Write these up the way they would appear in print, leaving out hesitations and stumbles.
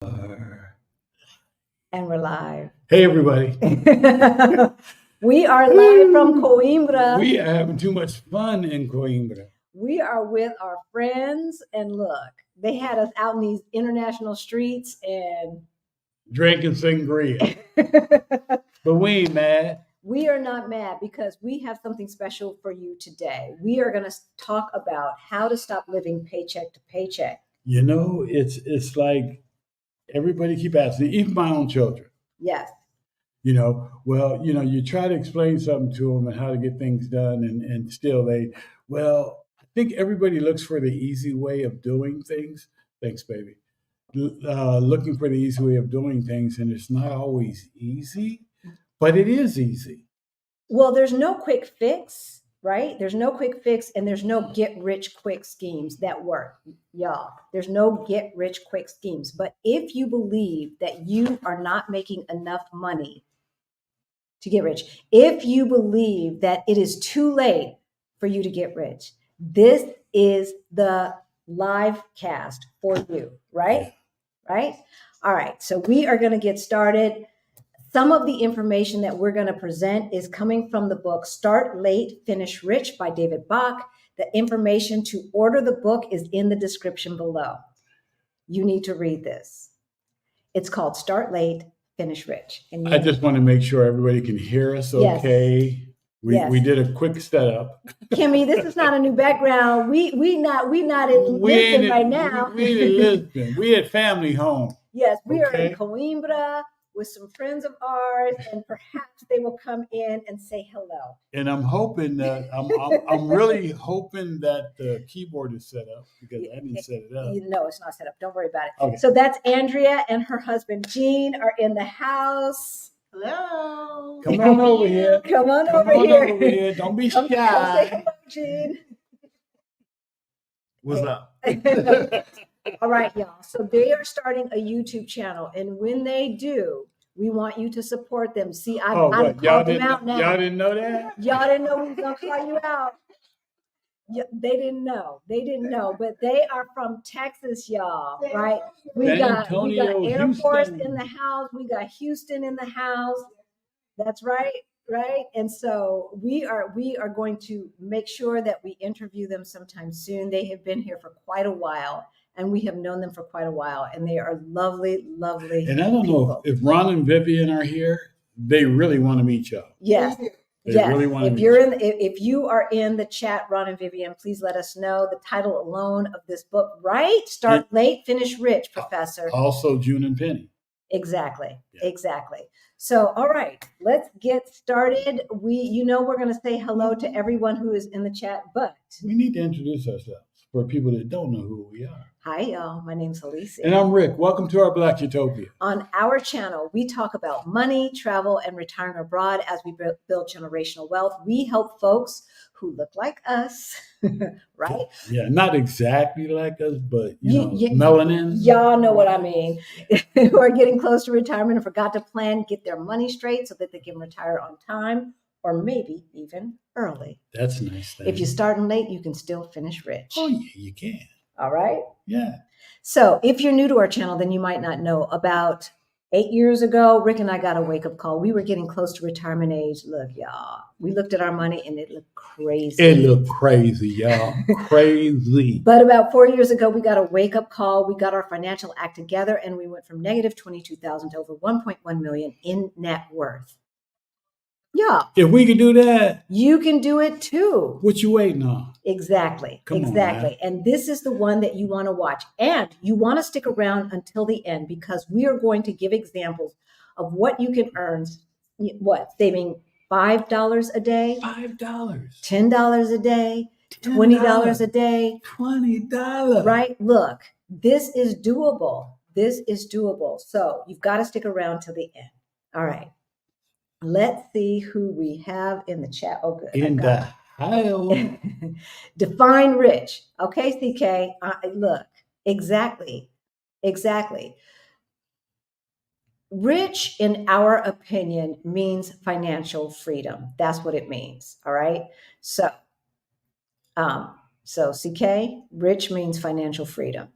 And we're live. Hey, everybody. We are live from Coimbra. We are having too much fun in Coimbra. We are with our friends, and look, they had us out in these international streets and drinking sangria. But we ain't mad. We are not mad because we have something special for you today. We are going to talk about how to stop living paycheck to paycheck. You know, it's like everybody keep asking, even my own children. Yes. You know, well, you know, you try to explain something to them and how to get things done, and still I think everybody looks for the easy way of doing things. Thanks, baby. Looking for the easy way of doing things, and it's not always easy, but it is easy. Well, there's no quick fix, right? There's no quick fix, and there's no get rich quick schemes that work, y'all. There's no get rich quick schemes. But if you believe that you are not making enough money to get rich, if you believe that it is too late for you to get rich, this is the live cast for you, right? Right? All right. So we are going to get started. Some of the information that we're going to present is coming from the book Start Late, Finish Rich by David Bach. The information to order the book is in the description below. You need to read this. It's called Start Late, Finish Rich. And I just want to make sure everybody can hear us okay. Yes. We did a quick setup. Kimmy, this is not a new background. We not in Lisbon right now. We in Lisbon. We at family home. Yes, we are in Coimbra with some friends of ours, and perhaps they will come in and say hello. And I'm hoping that I'm really hoping that the keyboard is set up, because I didn't set it up. No, it's not set up. Don't worry about it. Okay. So that's Andrea and her husband Gene are in the house. Hello. Come on over here. Come on over here. Don't be shy. Say hello, Gene. What's up? All right, y'all. So they are starting a YouTube channel, and when they do, we want you to support them. See, I'm called them out now. Y'all didn't know that? Y'all didn't know we was gonna call you out. They didn't know. But they are from Texas, y'all. Right? We got Air Force in the house. We got Houston in the house. That's right. Right. And so we are going to make sure that we interview them sometime soon. They have been here for quite a while, and we have known them for quite a while, and they are lovely, lovely. And I don't know if Ron and Vivian are here. They really want to meet y'all. Yes. Really want to if you are in the chat, Ron and Vivian, please let us know the title alone of this book, right? Start Late, Finish Rich, Professor. Also June and Penny. Exactly. Yeah. Exactly. So, all right, let's get started. We're going to say hello to everyone who is in the chat, but we need to introduce ourselves for people that don't know who we are. Hi, y'all. My name's Alicia. And I'm Rick. Welcome to Our Black Utopia. On our channel, we talk about money, travel, and retiring abroad as we build generational wealth. We help folks who look like us, right? Yeah, not exactly like us, but melanin. Y'all know what I mean. Who are getting close to retirement and forgot to get their money straight so that they can retire on time, or maybe even early. That's nice. If you're starting late, you can still finish rich. Oh, yeah, you can. All right? Yeah. So if you're new to our channel, then you might not know. About 8 years ago, Rick and I got a wake-up call. We were getting close to retirement age. Look, y'all, we looked at our money and it looked crazy. It looked crazy, y'all. Crazy. But about 4 years ago, we got a wake-up call. We got our financial act together, and we went from negative 22,000 to over 1.1 million in net worth. Yeah. If we can do that, you can do it too. What you waiting on? Exactly. Come exactly. On, and this is the one that you want to watch. And you want to stick around until the end, because we are going to give examples of what you can earn. Saving $5 a day? $5. $10 a day? $20 a day? $20. Right? Look, this is doable. So you've got to stick around till the end. All right. Let's see who we have in the chat. Oh, good. In the house. Define rich. Okay, CK. Look, exactly. Rich, in our opinion, means financial freedom. That's what it means. All right. So CK, rich means financial freedom.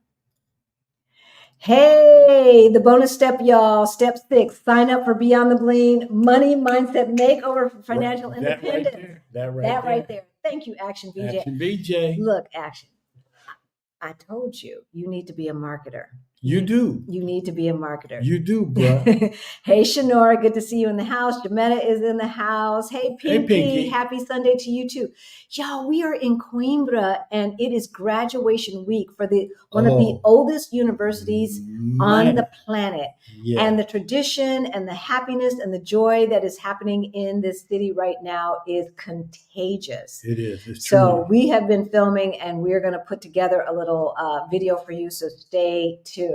Hey, the bonus step, y'all. Step 6, sign up for Beyond the Bling Money Mindset Makeover for Financial Independence. That right there. Thank you, Action BJ. Action BJ. Look, Action. I told you, you need to be a marketer. You do. You need to be a marketer. You do, bro. Hey, Shanora, good to see you in the house. Jametta is in the house. Hey, Pinky, happy Sunday to you too. Y'all, we are in Coimbra, and it is graduation week for one of the oldest universities on the planet. Yeah. And the tradition and the happiness and the joy that is happening in this city right now is contagious. It is. It's so true. We have been filming, and we're going to put together a little video for you, so stay tuned.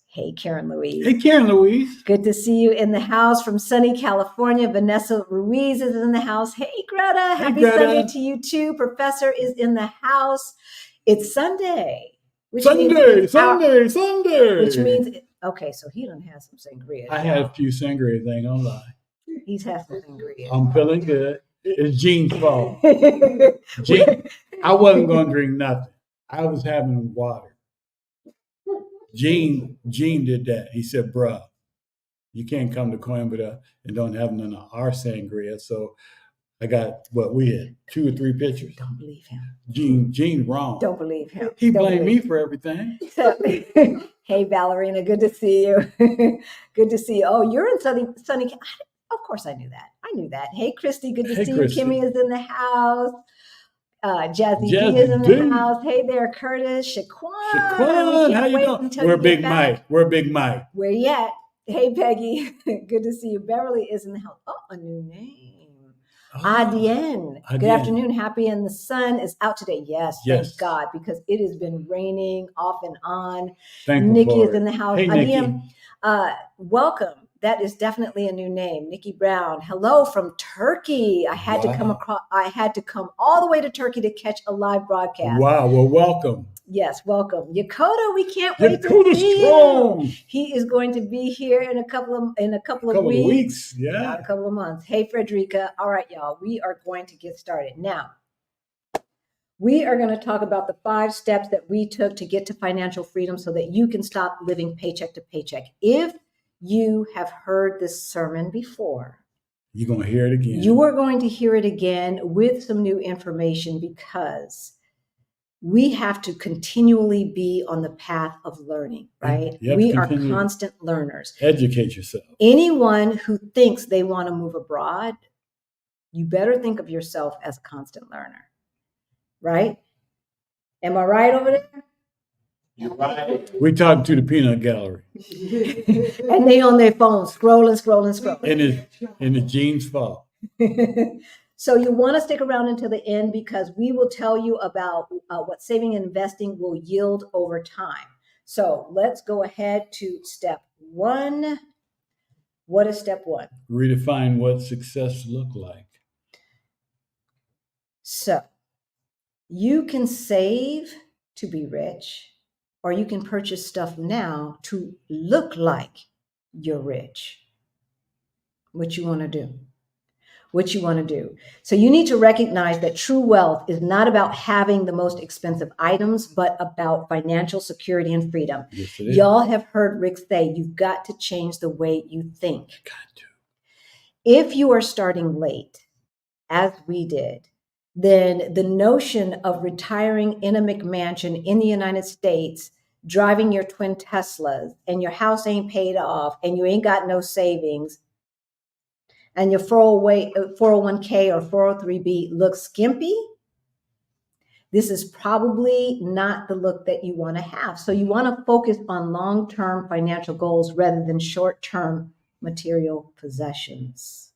Hey, Karen Louise. Hey, Karen Louise. Good to see you in the house from sunny California. Vanessa Ruiz is in the house. Hey, Greta. Happy Sunday to you too. Professor is in the house. It's Sunday. Sunday. Which means, okay, so he done have some sangria. I had a few sangria things, don't lie. He's had some sangria. I'm feeling good. It's Gene's fault. Gene, I wasn't going to drink nothing. I was having water. Gene did that. He said, bruh, you can't come to Coimbra and don't have none of our sangria. So I got we had 2 or 3 pictures. Don't believe him. Gene wrong. Don't believe him. He blamed me for everything. Hey, Ballerina, good to see you. Good to see you. Oh, you're in sunny. Of course I knew that. Hey, Christy, good to see you. Kimmy is in the house. Jazzy D is in the house. Hey there, Curtis. Shaquan, how you doing? We're Big Mike. Where you at? Hey, Peggy. Good to see you. Beverly is in the house. Oh, a new name. Adien. Good afternoon. Happy, and the sun is out today. Yes, thank God, because it has been raining off and on. Nikki is in the house. Hey, Adien, welcome. That is definitely a new name. Nikki Brown. Hello from Turkey. I had to come all the way to Turkey to catch a live broadcast. Wow. Well, welcome. Yes, welcome. Yakoda, we can't wait to see him. He is going to be here in a couple of weeks. Yeah. Not a couple of months. Hey, Frederica. All right, y'all. We are going to get started. Now, we are going to talk about the 5 steps that we took to get to financial freedom so that you can stop living paycheck to paycheck. If you have heard this sermon before, you're going to hear it again. You are going to hear it again with some new information, because we have to continually be on the path of learning, right? We are constant learners. Educate yourself. Anyone who thinks they want to move abroad, you better think of yourself as a constant learner, right? Am I right over there? You're right. We talking to the peanut gallery. And they on their phone, scrolling. And it's Gene's fault. So you want to stick around until the end, because we will tell you about what saving and investing will yield over time. So let's go ahead to step 1. What is step 1? Redefine what success look like. So you can save to be rich, or you can purchase stuff now to look like you're rich. What you want to do? So you need to recognize that true wealth is not about having the most expensive items, but about financial security and freedom. Yes, it is. Y'all have heard Rick say, you've got to change the way you think. Got to. If you are starting late, as we did, then the notion of retiring in a McMansion in the United States, driving your twin Teslas, and your house ain't paid off, and you ain't got no savings, and your 401k or 403b looks skimpy, this is probably not the look that you want to have. So you want to focus on long-term financial goals rather than short-term material possessions.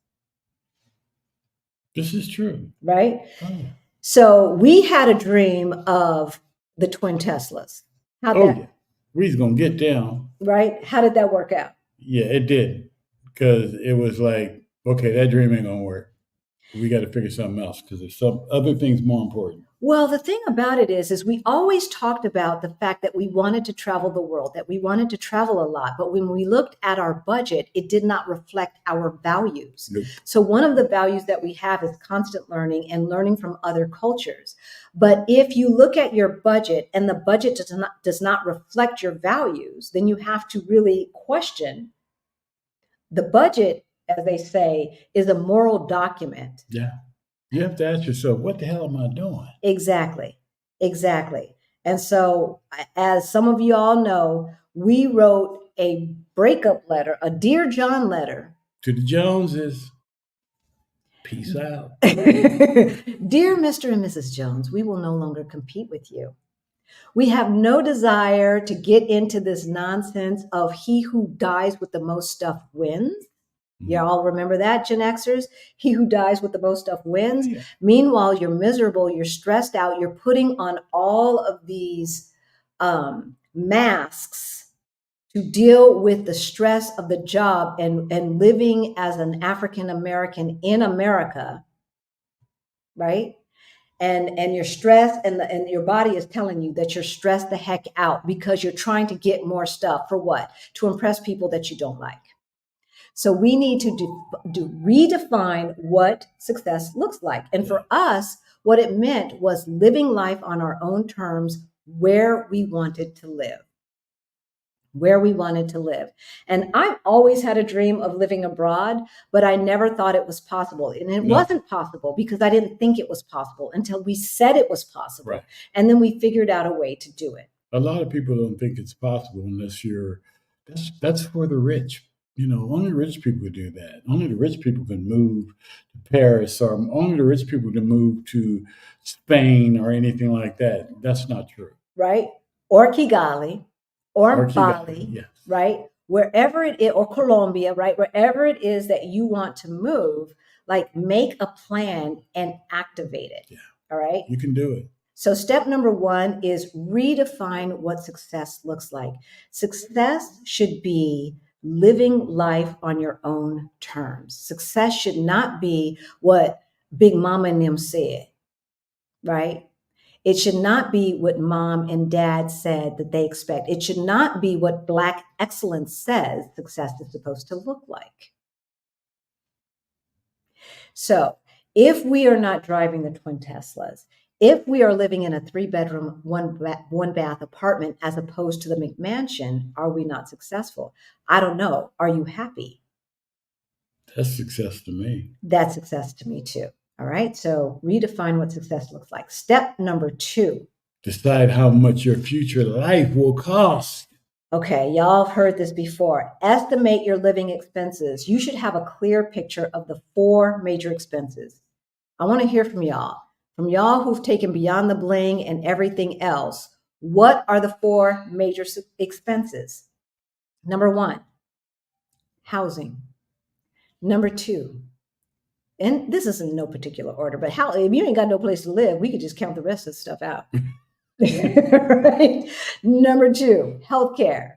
This is true. Right? Oh. So we had a dream of the twin Teslas. Yeah. We's going to get down. Right? How did that work out? Yeah, it did. Because it was like, okay, that dream ain't going to work. We got to figure something else, because there's some other things more important. Well, the thing about it is we always talked about the fact that we wanted to travel the world, that we wanted to travel a lot. But when we looked at our budget, it did not reflect our values. Nope. So one of the values that we have is constant learning and learning from other cultures. But if you look at your budget and the budget does not reflect your values, then you have to really question. The budget, as they say, is a moral document. Yeah. You have to ask yourself, what the hell am I doing? Exactly. And so, as some of you all know, we wrote a breakup letter, a Dear John letter. To the Joneses, peace out. Dear Mr. and Mrs. Jones, we will no longer compete with you. We have no desire to get into this nonsense of he who dies with the most stuff wins. Y'all remember that, Gen Xers? He who dies with the most stuff wins. Yeah. Meanwhile, you're miserable, you're stressed out, you're putting on all of these masks to deal with the stress of the job and living as an African American in America, right? And you're stressed, and your body is telling you that you're stressed the heck out because you're trying to get more stuff for what? To impress people that you don't like. So we need to redefine what success looks like. And for us, what it meant was living life on our own terms where we wanted to live. And I've always had a dream of living abroad, but I never thought it was possible. And it wasn't possible because I didn't think it was possible until we said it was possible. Right. And then we figured out a way to do it. A lot of people don't think it's possible unless that's for the rich. Only rich people do that. Only the rich people can move to Paris, or only the rich people can move to Spain or anything like that. That's not true. Right? Or Kigali, or Bali, yes. Right? Wherever it is, or Colombia, right? Wherever it is that you want to move, like make a plan and activate it. Yeah. All right? You can do it. So step number 1 is redefine what success looks like. Success should be living life on your own terms. Success should not be what Big Mama and them said, right? It should not be what mom and dad said that they expect. It should not be what Black excellence says success is supposed to look like. So if we are not driving the twin Teslas, if we are living in a 3-bedroom, one bath apartment as opposed to the McMansion, are we not successful? I don't know. Are you happy? That's success to me. That's success to me too. All right. So redefine what success looks like. Step number 2. Decide how much your future life will cost. Okay, y'all have heard this before. Estimate your living expenses. You should have a clear picture of the 4 major expenses. I want to hear from y'all who've taken beyond the bling and everything else. What are the 4 major expenses? Number 1, housing. Number 2, and this is in no particular order, but if you ain't got no place to live, we could just count the rest of the stuff out. Right? Number 2, healthcare.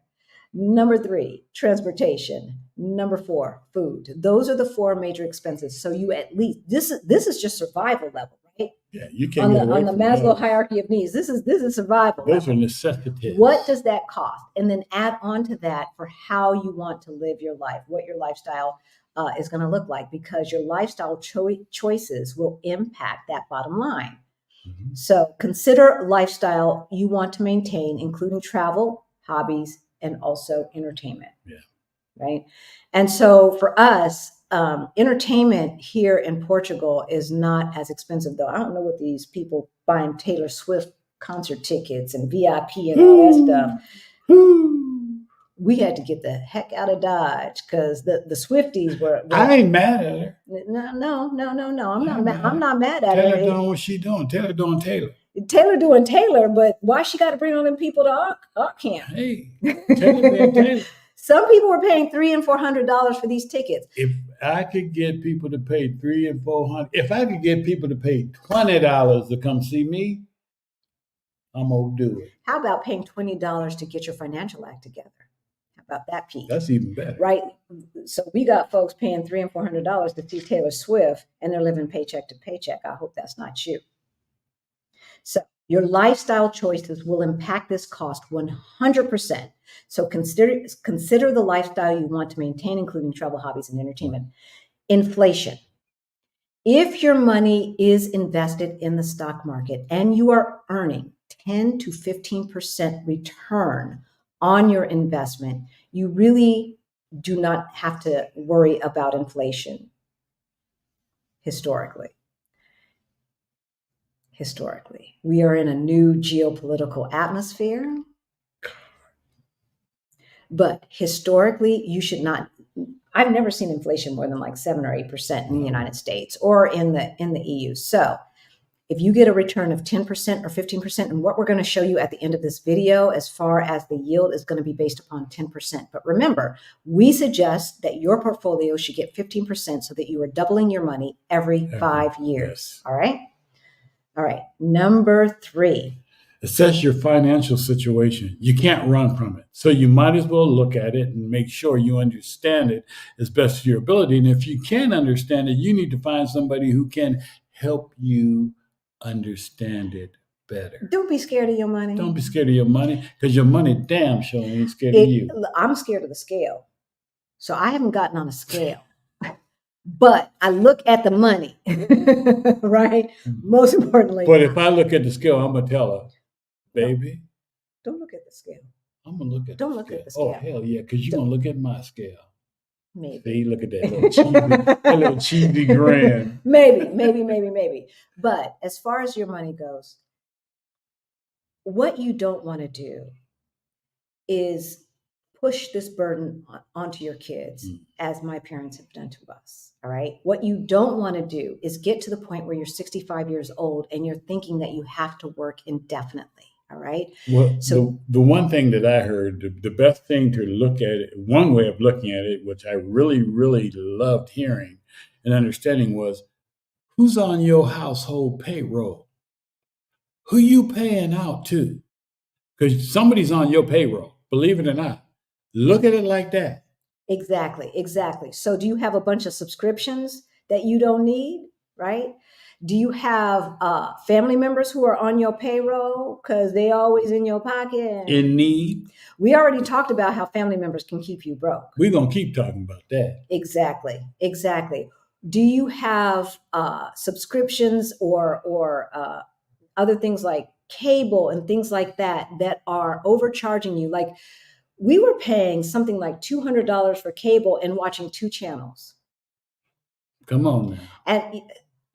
Number 3, transportation. Number 4, food. Those are the 4 major expenses. So you at least, this is just survival level, right? Yeah, you can't get away on the from Maslow those. hierarchy of needs. This is survival. Those level. are necessities. What does that cost? And then add on to that for how you want to live your life, what your lifestyle is going to look like, because your lifestyle choices will impact that bottom line. Mm-hmm. So consider lifestyle you want to maintain, including travel, hobbies, and also entertainment. Yeah. Right. And so for us, entertainment here in Portugal is not as expensive, though. I don't know what these people buying Taylor Swift concert tickets and VIP and all that stuff. We had to get the heck out of Dodge because the Swifties were. I ain't mad at her. No. I'm not mad at her. Taylor doing what she doing. Taylor doing Taylor. Taylor doing Taylor, but why she got to bring all them people to our camp? Hey, Taylor being Taylor. Some people were paying $300 and $400 for these tickets. If I could get people to pay $300 and $400, if I could get people to pay $20 to come see me, I'm gonna do it. How about paying $20 to get your financial act together? How about that piece? That's even better, right? So we got folks paying $300 and $400 to see Taylor Swift, and they're living paycheck to paycheck. I hope that's not you. So your lifestyle choices will impact this cost 100%. So consider the lifestyle you want to maintain, including travel, hobbies, and entertainment. Inflation. If your money is invested in the stock market and you are earning 10 to 15% return on your investment, you really do not have to worry about inflation historically. We are in a new geopolitical atmosphere, but historically, you should not. I've never seen inflation more than like 7 or 8% in the United States or in the EU. So if you get a return of 10% or 15%, and what we're going to show you at the end of this video, as far as the yield, is going to be based upon 10%. But remember, we suggest that your portfolio should get 15% so that you are doubling your money every 5 years. Yes. All right. All right. Number 3. Assess your financial situation. You can't run from it. So you might as well look at it and make sure you understand it as best as your ability. And if you can't understand it, you need to find somebody who can help you understand it better. Don't be scared of your money. Don't be scared of your money, because your money damn sure ain't scared of you. I'm scared of the scale. So I haven't gotten on a scale. But I look at the money, right? Most importantly. But if I look at the scale, I'm going to tell her, baby. Don't look at the scale. I'm going to look at Don't look at the scale. Oh, hell yeah, because you're going to look at my scale. Maybe. See, look at that little cheesy grin. Maybe. But as far as your money goes, what you don't want to do is push this burden onto your kids, as my parents have done to us. All right. What you don't want to do is get to the point where you're 65 years old and you're thinking that you have to work indefinitely. All right. Well, so the one thing that I heard, the best thing to look at it, one way of looking at it, which I really, really loved hearing and understanding, was who's on your household payroll? Who you paying out to? Because somebody's on your payroll, believe it or not. Look at it like that. Exactly. So do you have a bunch of subscriptions that you don't need, right? Do you have family members who are on your payroll because they always in your pocket? In need. We already talked about how family members can keep you broke. We're going to keep talking about that. Exactly. Do you have subscriptions or other things like cable and things like that are overcharging you? Like, we were paying something like $200 for cable and watching 2 channels. Come on now. And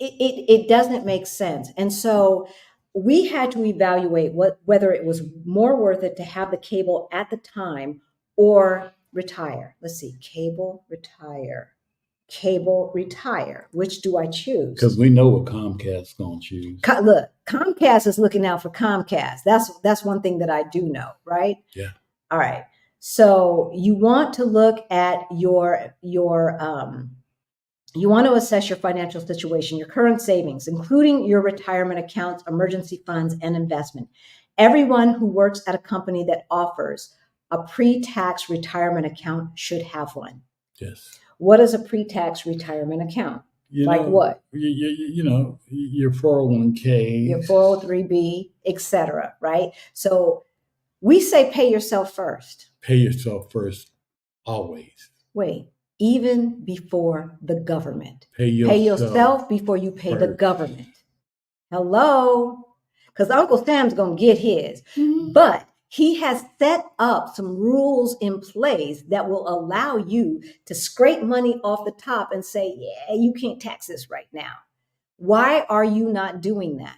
it doesn't make sense. And so we had to evaluate whether it was more worth it to have the cable at the time or retire. Let's see, cable, retire. Which do I choose? Because we know what Comcast's going to choose. Look, Comcast is looking out for Comcast. That's one thing that I do know, right? Yeah. All right. So you want to look at you want to assess your financial situation, your current savings, including your retirement accounts, emergency funds, and investment. Everyone who works at a company that offers a pre-tax retirement account should have one. Yes. What is a pre-tax retirement account? What? Your 401k, your 403b, etc. Right? So we say pay yourself first. Pay yourself first, always. Wait, even before the government. Pay yourself before you pay the government. Hello? Because Uncle Sam's going to get his. Mm-hmm. But he has set up some rules in place that will allow you to scrape money off the top and say, yeah, you can't tax this right now. Why are you not doing that?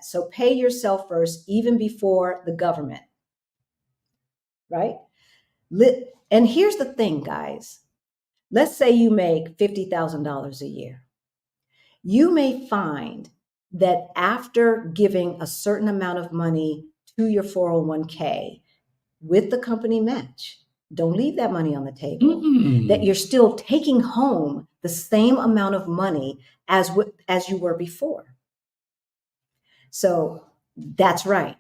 So pay yourself first, even before the government. Right? And here's the thing, guys. Let's say you make $50,000 a year. You may find that after giving a certain amount of money to your 401k with the company match, don't leave that money on the table, that you're still taking home the same amount of money as you were before. So that's right.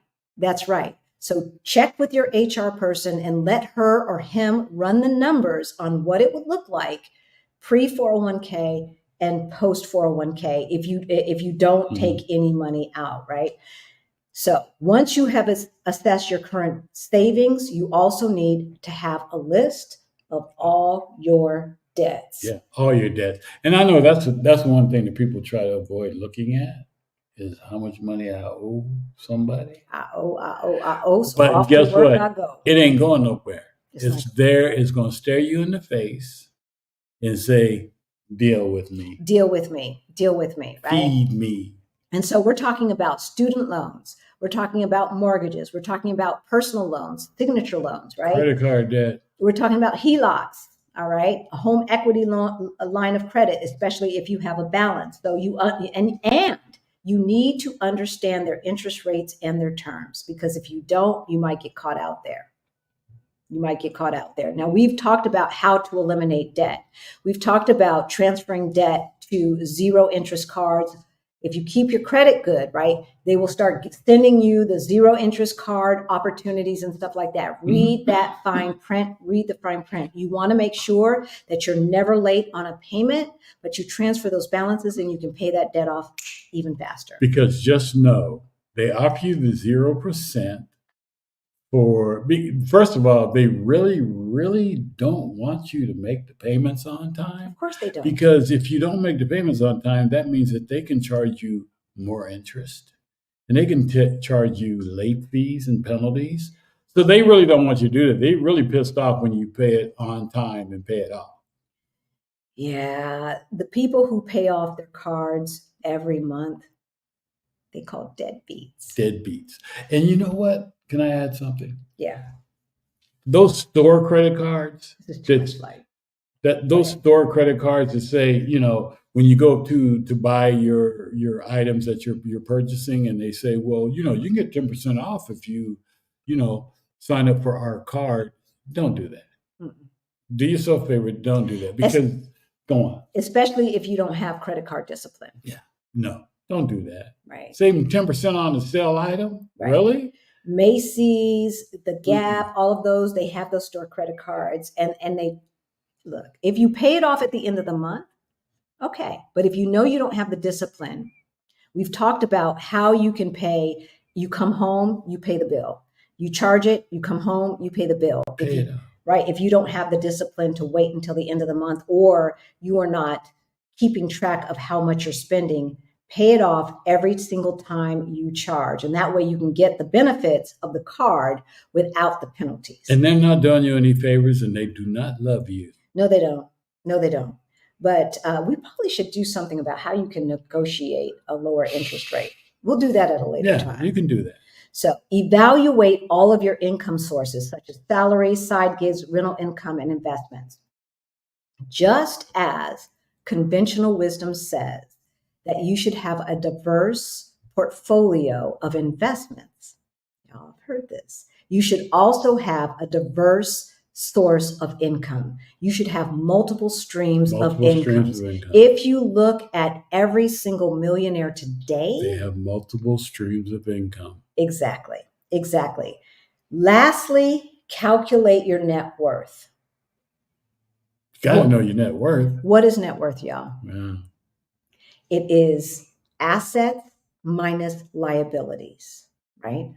So check with your HR person and let her or him run the numbers on what it would look like pre-401k and post 401k if you don't take any money out, right? So once you have assessed your current savings, you also need to have a list of all your debts. Yeah, all your debts. And I know that's one thing that people try to avoid looking at is how much money I owe somebody. I owe. So But off guess to work what? I go. It ain't going nowhere. It's there. It's going to stare you in the face and say, deal with me. Deal with me. Deal with me, right? Feed me. And so we're talking about student loans. We're talking about mortgages. We're talking about personal loans, signature loans, right? Credit card debt. We're talking about HELOCs, all right? A home equity loan, a line of credit, especially if you have a balance. So and you need to understand their interest rates and their terms, because if you don't, you might get caught out there. You might get caught out there. Now, we've talked about how to eliminate debt. We've talked about transferring debt to zero interest cards. If you keep your credit good, right, they will start sending you the zero interest card opportunities and stuff like that. Read that fine print. Read the fine print. You want to make sure that you're never late on a payment, but you transfer those balances and you can pay that debt off even faster. Because just know they offer you the 0%. First of all, they really, really don't want you to make the payments on time. Of course they don't. Because if you don't make the payments on time, that means that they can charge you more interest, and they can charge you late fees and penalties. So they really don't want you to do that. They're really pissed off when you pay it on time and pay it off. Yeah, the people who pay off their cards every month, they call deadbeats. Deadbeats. And you know what? Can I add something? Yeah. Those store credit cards, those Right. store credit cards that say, when you go to buy your items that you're purchasing, and they say, well, you can get 10% off if you sign up for our card. Don't do that. Mm-mm. Do yourself a favor. Don't do that, because go on. Especially if you don't have credit card discipline. Yeah. No, don't do that. Right. Saving 10% on a sale item? Right. Really? Macy's, the Gap, all of those, they have those store credit cards, and they look, if you pay it off at the end of the month, okay. But if you know you don't have the discipline, we've talked about how you can pay. You come home, you pay the bill. You charge it, you come home, you pay the bill. Right? If you don't have the discipline to wait until the end of the month, or you are not keeping track of how much you're spending, pay it off every single time you charge. And that way you can get the benefits of the card without the penalties. And they're not doing you any favors, and they do not love you. No, they don't. No, they don't. But we probably should do something about how you can negotiate a lower interest rate. We'll do that at a later time. Yeah, you can do that. So evaluate all of your income sources, such as salaries, side gigs, rental income, and investments. Just as conventional wisdom says that you should have a diverse portfolio of investments. Y'all have heard this. You should also have a diverse source of income. You should have multiple streams of income. If you look at every single millionaire today, they have multiple streams of income. Exactly. Lastly, calculate your net worth. You got to know your net worth. What is net worth, y'all? Yeah. It is assets minus liabilities, right?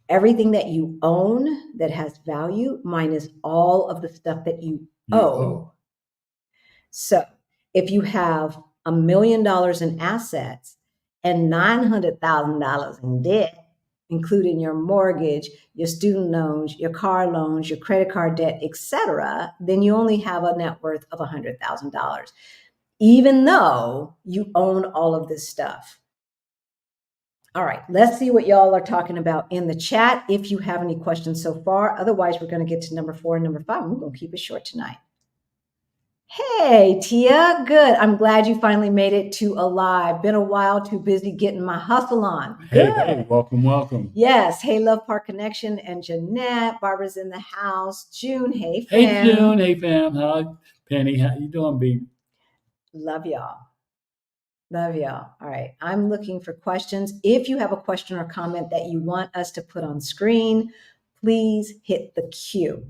Everything that you own that has value minus all of the stuff that you owe. So if you have $1 million in assets and $900,000 in debt, including your mortgage, your student loans, your car loans, your credit card debt, etc., then you only have a net worth of $100,000, even though you own all of this stuff. All right, let's see what y'all are talking about in the chat if you have any questions so far. Otherwise, we're going to get to number 4 and number 5. We're going to keep it short tonight. Hey, Tia, good. I'm glad you finally made it to alive. Been a while, too busy getting my hustle on. Good. Hey, welcome. Yes. Hey, Love Park Connection and Jeanette. Barbara's in the house. June, hey, fam. Hey, June, hey, fam. Hi, Penny. How you doing, babe? Love y'all. All right. I'm looking for questions. If you have a question or comment that you want us to put on screen, please hit the Q.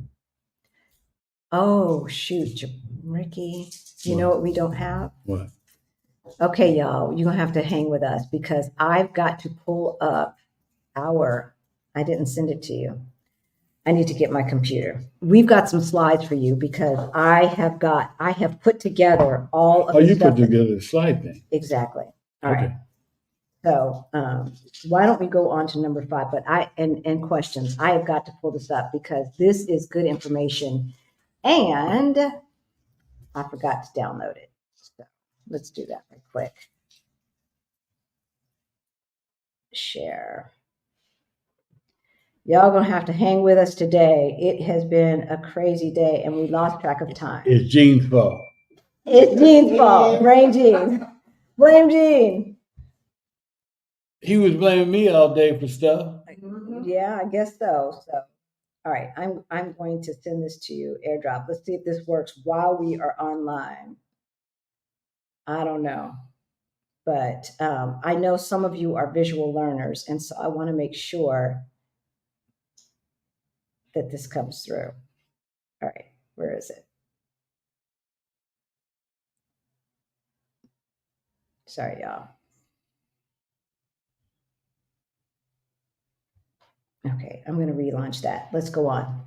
Oh, shoot. Ricky, you know what we don't have? What? Okay, y'all, you're gonna have to hang with us because I've got to pull up I didn't send it to you. I need to get my computer. We've got some slides for you because I have put together all of Oh, the you stuff. put together the slide thing. Exactly. All Okay. right. So why don't we go on to number 5? But and questions. I have got to pull this up because this is good information, and I forgot to download it. So let's do that real quick. Share. Y'all gonna have to hang with us today. It has been a crazy day, and we lost track of time. It's Gene's fault. It's Gene's fault. Blame Gene. Blame Gene. He was blaming me all day for stuff. Yeah, I guess so. So, all right, I'm going to send this to you, AirDrop. Let's see if this works while we are online. I don't know, but I know some of you are visual learners, and so I want to make sure that this comes through. All right, where is it? Sorry, y'all. Okay, I'm going to relaunch that. Let's go on.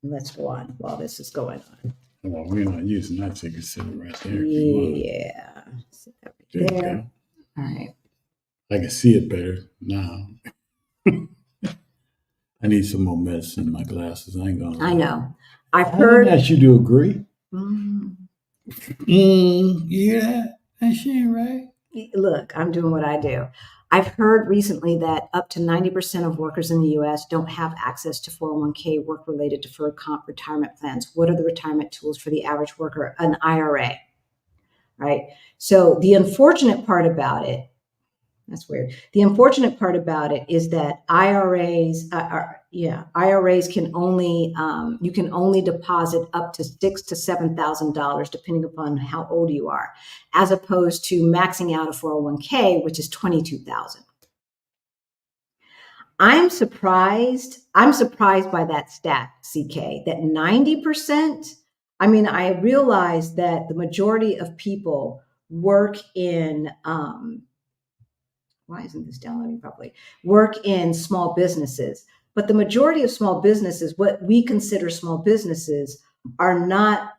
Let's go on while this is going on. Well, we're not using that, so you can sit it right there. Yeah. Sit that right there. All right. I can see it better now. I need some more medicine in my glasses. I ain't gonna lie. I know. I've heard. I didn't ask you to agree. Mm. You hear that? That shit ain't right. Look, I'm doing what I do. I've heard recently that up to 90% of workers in the US don't have access to 401k work-related deferred comp retirement plans. What are the retirement tools for the average worker? An IRA, right? So the unfortunate part about it, that's weird. The unfortunate part about it is that IRAs can only you can only deposit up to $6,000 to $7,000 depending upon how old you are, as opposed to maxing out a 401k, which is $22,000. I'm surprised by that stat, CK, that 90%. I mean, I realize that the majority of people work in why isn't this downloading properly? Work in small businesses. But the majority of small businesses, what we consider small businesses, are not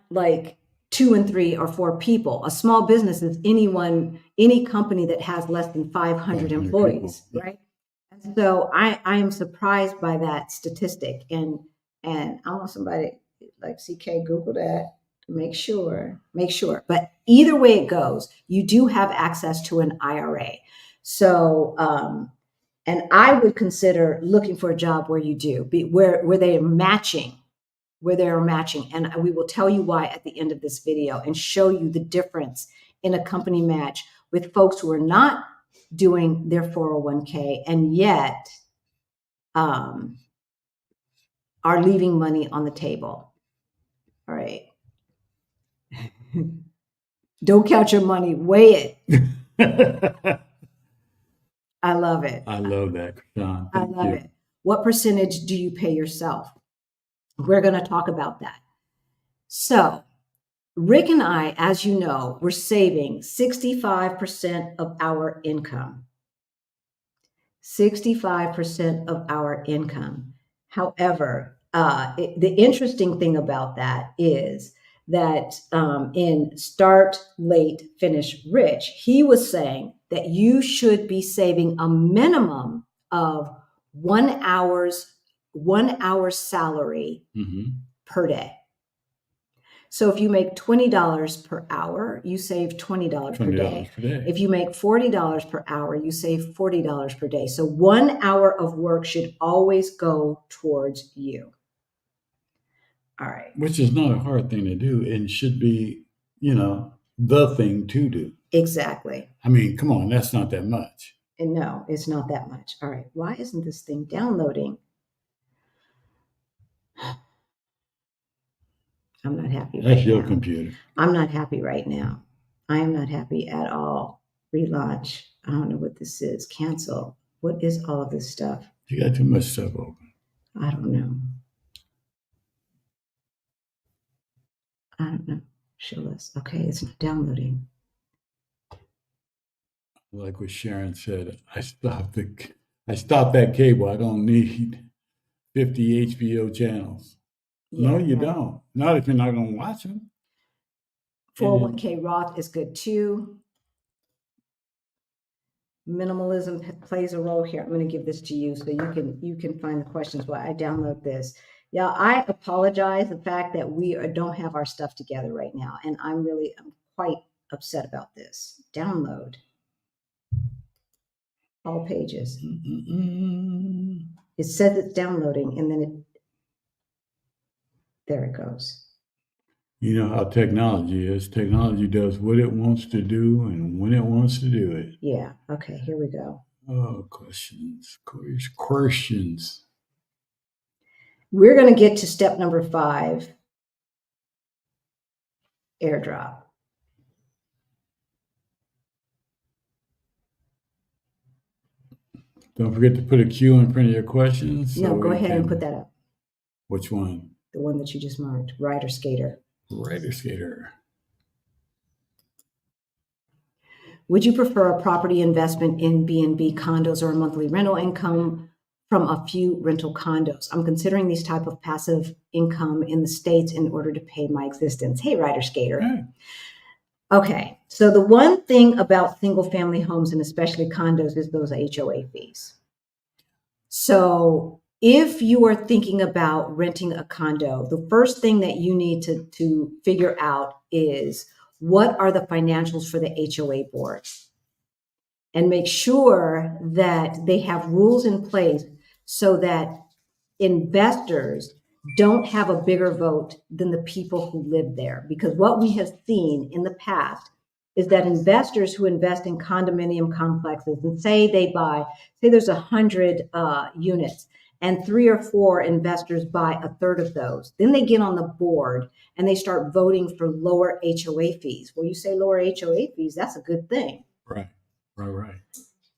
like 2 and 3 or 4 people. A small business is any company that has less than 500 employees, people. Right? And so I am surprised by that statistic. And I want somebody like CK Google that. Make sure. But either way it goes, you do have access to an IRA. So, and I would consider looking for a job where you do, where they are matching, and we will tell you why at the end of this video and show you the difference in a company match with folks who are not doing their 401k and yet are leaving money on the table. All right. Don't count your money, weigh it. I love it. I love that, Sean. I love it. What percentage do you pay yourself? We're going to talk about that. So, Ric and I, as you know, we're saving 65% of our income. 65% of our income. However, the interesting thing about that is that in Start Late, Finish Rich, he was saying that you should be saving a minimum of 1 hour's salary per day. So if you make $20 per hour, you save $20 per day. If you make $40 per hour, you save $40 per day. So 1 hour of work should always go towards you. All right. Which is not a hard thing to do and should be, the thing to do. Exactly. I mean, come on, that's not that much. And no, it's not that much. All right. Why isn't this thing downloading? I'm not happy right now. That's your computer. I'm not happy right now. I am not happy at all. Relaunch. I don't know what this is. Cancel. What is all of this stuff? You got too much stuff open. I don't know. I don't know. Show us. Okay, it's not downloading. Like what Sharon said, I stopped that cable. I don't need 50 HBO channels. No, you don't. Not if you're not going to watch them. 401k Roth is good too. Minimalism plays a role here. I'm going to give this to you so you can find the questions while I download this. Yeah, I apologize the fact that we don't have our stuff together right now, and I'm quite upset about this. Download all pages. It says it's downloading, and then there it goes. You know how technology is. Technology does what it wants to do and when it wants to do it. Yeah. Okay, here we go. Oh, questions. Questions. We're going to get to step number 5, airdrop. Don't forget to put a Q in front of your questions. No, go ahead and put that up. Which one? The one that you just marked, rider skater. Rider skater. Would you prefer a property investment in B&B condos or a monthly rental income from a few rental condos? I'm considering these type of passive income in the States in order to pay my existence. Hey, rider skater. Hey. Okay, so the one thing about single family homes and especially condos is those HOA fees. So if you are thinking about renting a condo, the first thing that you need to figure out is what are the financials for the HOA board, and make sure that they have rules in place so that investors don't have a bigger vote than the people who live there. Because what we have seen in the past is that investors who invest in condominium complexes and say there's 100 units and 3 or 4 investors buy a third of those, then they get on the board and they start voting for lower HOA fees. Well, you say lower HOA fees, that's a good thing. Right.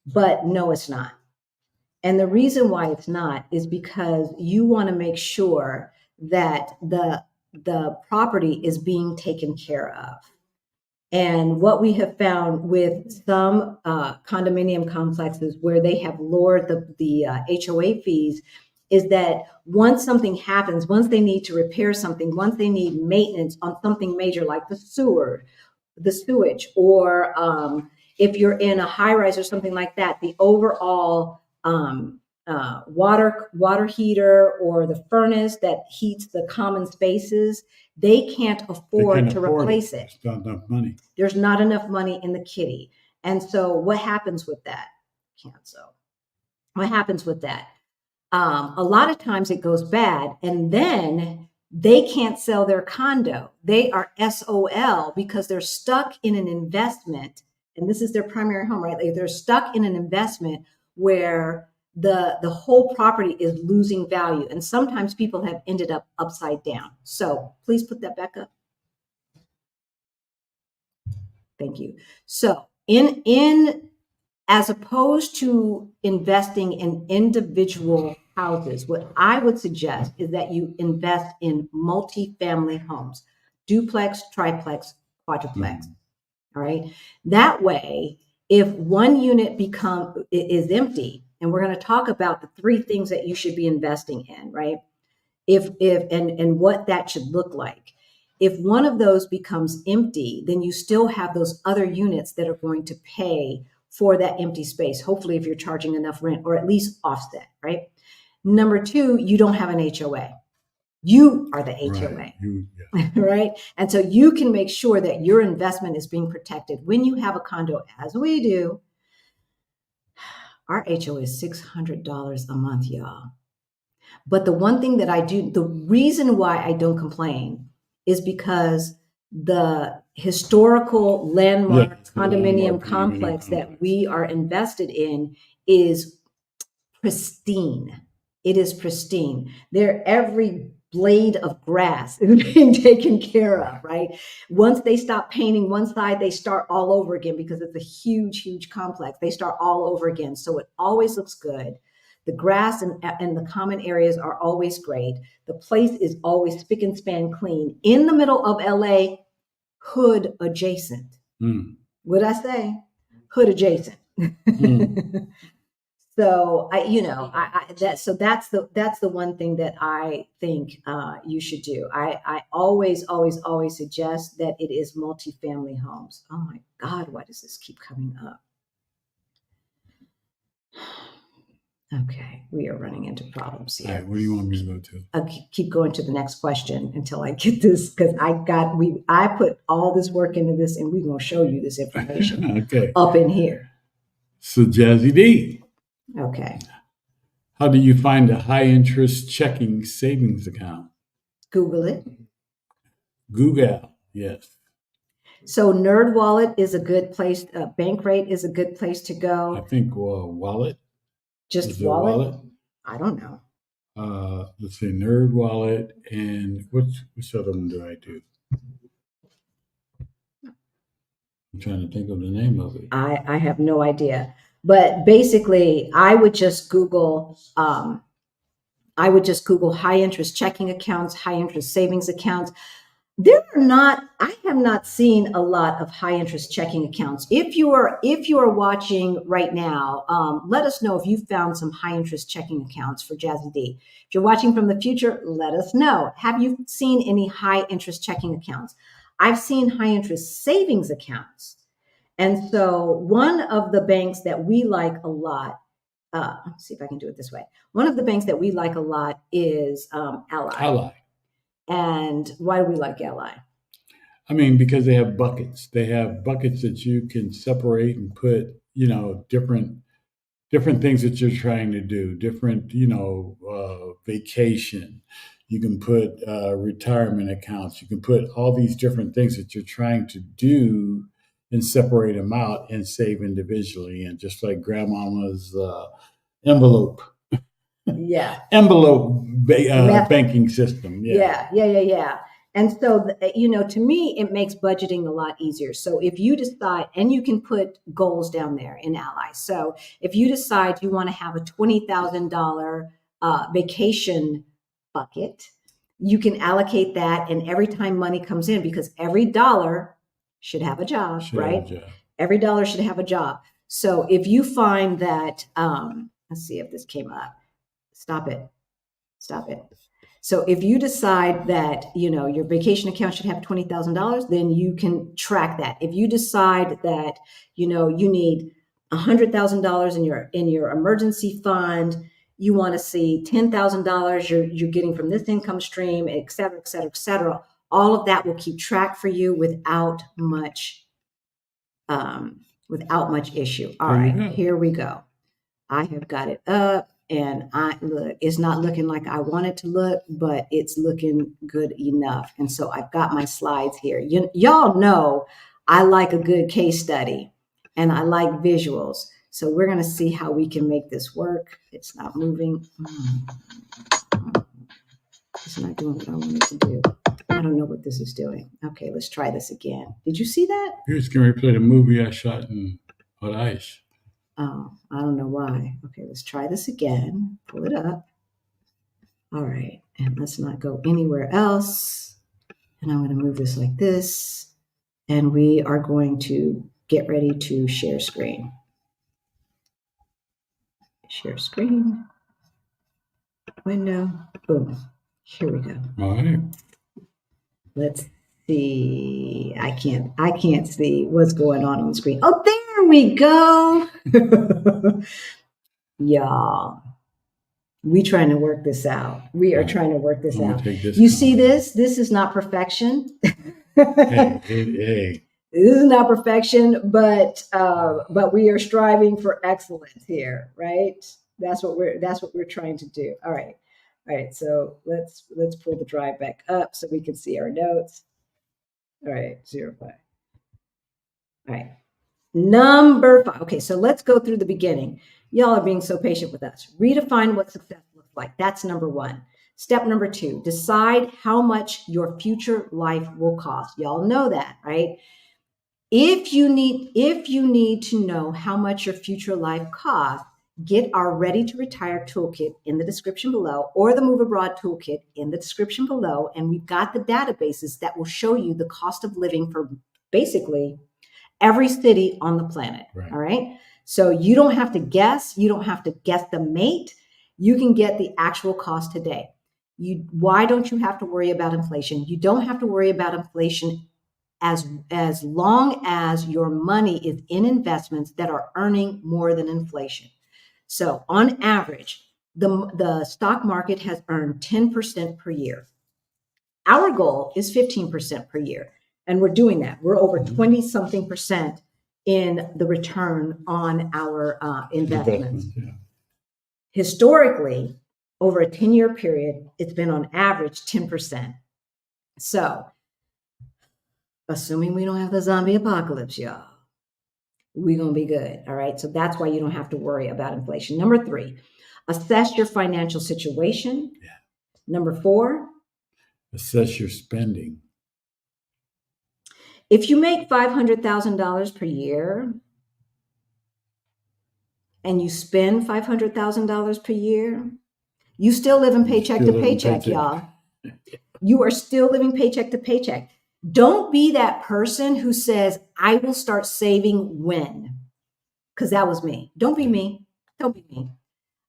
But no, it's not. And the reason why it's not is because you want to make sure that the property is being taken care of. And what we have found with some condominium complexes where they have lowered the HOA fees is that once something happens, once they need to repair something, once they need maintenance on something major like the sewage, or if you're in a high rise or something like that, the overall water heater or the furnace that heats the common spaces, they can't afford to replace it. There's not enough money. There's not enough money in the kitty. And so what happens with that? What happens with that? A lot of times it goes bad, and then they can't sell their condo. They are SOL because they're stuck in an investment, and this is their primary home, right? Like they're stuck in an investment where the whole property is losing value. And sometimes people have ended up upside down. So please put that back up. Thank you. So in as opposed to investing in individual houses, what I would suggest is that you invest in multi-family homes, duplex, triplex, quadruplex. All right. That way, if one unit is empty, and we're going to talk about the 3 things that you should be investing in, right? And what that should look like. If one of those becomes empty, then you still have those other units that are going to pay for that empty space. Hopefully, if you're charging enough rent, or at least offset, right? Number 2, you don't have an HOA. You are the HOA, right? And so you can make sure that your investment is being protected. When you have a condo, as we do, our HOA is $600 a month, y'all. But the one thing that I do, the reason why I don't complain is because the historical landmark condominium complex that we are invested in is pristine. It is pristine. Every blade of grass is being taken care of, right? Once they stop painting one side, they start all over again because it's a huge, huge complex. They start all over again. So it always looks good. The grass and the common areas are always great. The place is always spick and span clean. In the middle of LA, hood adjacent. What I say? Hood adjacent. So that's the one thing that I think you should do. I always suggest that it is multifamily homes. Oh my God, why does this keep coming up? Okay, we are running into problems here. All right, where do you want me to go to? I'll keep going to the next question until I get this, because I put all this work into this, and we're gonna show you this information okay. up in here. So Jazzy D. Okay. How do you find a high interest checking savings account? Google it. Google, yes. So NerdWallet is a good place. Bankrate is a good place to go. I think Wallet. Just wallet? I don't know. Let's say NerdWallet, and which other one do I do? I'm trying to think of the name of it. I have no idea. But basically, I would just Google high interest checking accounts, high interest savings accounts. I have not seen a lot of high interest checking accounts. If you are watching right now, let us know if you found some high interest checking accounts for Jazzy D. If you're watching from the future, let us know. Have you seen any high interest checking accounts? I've seen high interest savings accounts. And so one of the banks that we like a lot, let's see if I can do it this way. One of the banks that we like a lot is Ally. And why do we like Ally? I mean, because they have buckets. They have buckets that you can separate and put, different things that you're trying to do, different, vacation. You can put retirement accounts. You can put all these different things that you're trying to do and separate them out and save individually. And just like grandmama's envelope. Yeah. Envelope banking system. Yeah. And so, to me, it makes budgeting a lot easier. So if you decide, and you can put goals down there in Ally. So if you decide you want to have a $20,000 vacation bucket, you can allocate that. And every time money comes in, because every dollar should have a job, right? Every dollar should have a job. So if you find that, let's see if this came up. Stop it. So if you decide that, your vacation account should have $20,000, then you can track that. If you decide that, you need $100,000 in your emergency fund, you want to see $10,000 you're getting from this income stream, et cetera, et cetera, et cetera. All of that will keep track for you without much issue. All right, here we go. I have got it up. And it's not looking like I want it to look, but it's looking good enough. And so I've got my slides here. Y'all know I like a good case study and I like visuals. So we're going to see how we can make this work. It's not moving. It's not doing what I want it to do. I don't know what this is doing. Okay, let's try this again. Did you see that? Here's going to replay the movie I shot in hot ice. Oh, I don't know why. Okay, let's try this again. Pull it up. All right, and let's not go anywhere else. And I'm going to move this like this. And we are going to get ready to share screen. Share screen. Window. Boom. Here we go. All right. Let's see. I can't see what's going on the screen. Oh, there we go. Y'all, we trying to work this out. We are trying to work this out. You see this? This is not perfection. Hey. This is not perfection, but we are striving for excellence here, right? That's what we're trying to do. All right. So let's pull the drive back up so we can see our notes. All right, 05. All right. Number 5. Okay, so let's go through the beginning. Y'all are being so patient with us. Redefine what success looks like. That's number 1. Step number 2, decide how much your future life will cost. Y'all know that, right? If you need to know how much your future life costs, get our Ready to Retire toolkit in the description below, or the Move Abroad toolkit in the description below. And we've got the databases that will show you the cost of living for basically every city on the planet. Right. All right. So you don't have to guess. You don't have to guesstimate. You can get the actual cost today. Why don't you have to worry about inflation? You don't have to worry about inflation as long as your money is in investments that are earning more than inflation. So on average, the stock market has earned 10% per year. Our goal is 15% per year. And we're doing that. We're over 20 something percent in the return on our investments. Yeah. Historically, over a 10-year period, it's been on average 10%. So, assuming we don't have the zombie apocalypse, y'all, we're going to be good. All right. So that's why you don't have to worry about inflation. Number 3, assess your financial situation. Yeah. Number 4, assess your spending. If you make $500,000 per year and you spend $500,000 per year, you still living paycheck to paycheck, y'all. You are still living paycheck to paycheck. Don't be that person who says, I will start saving when, because that was me. Don't be me. Don't be me.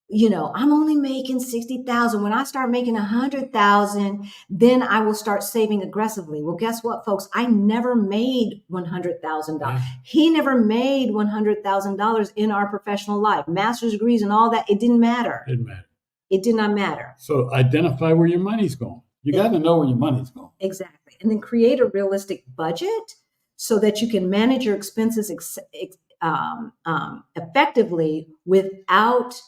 You know, I'm only making 60,000. When I start making 100,000, then I will start saving aggressively. Well, guess what, folks? I never made $100,000. He never made $100,000 in our professional life. Master's degrees and all that. It didn't matter. Didn't matter. It did not matter. So identify where your money's going. You got to know where your money's going. Exactly. And then create a realistic budget so that you can manage your expenses effectively without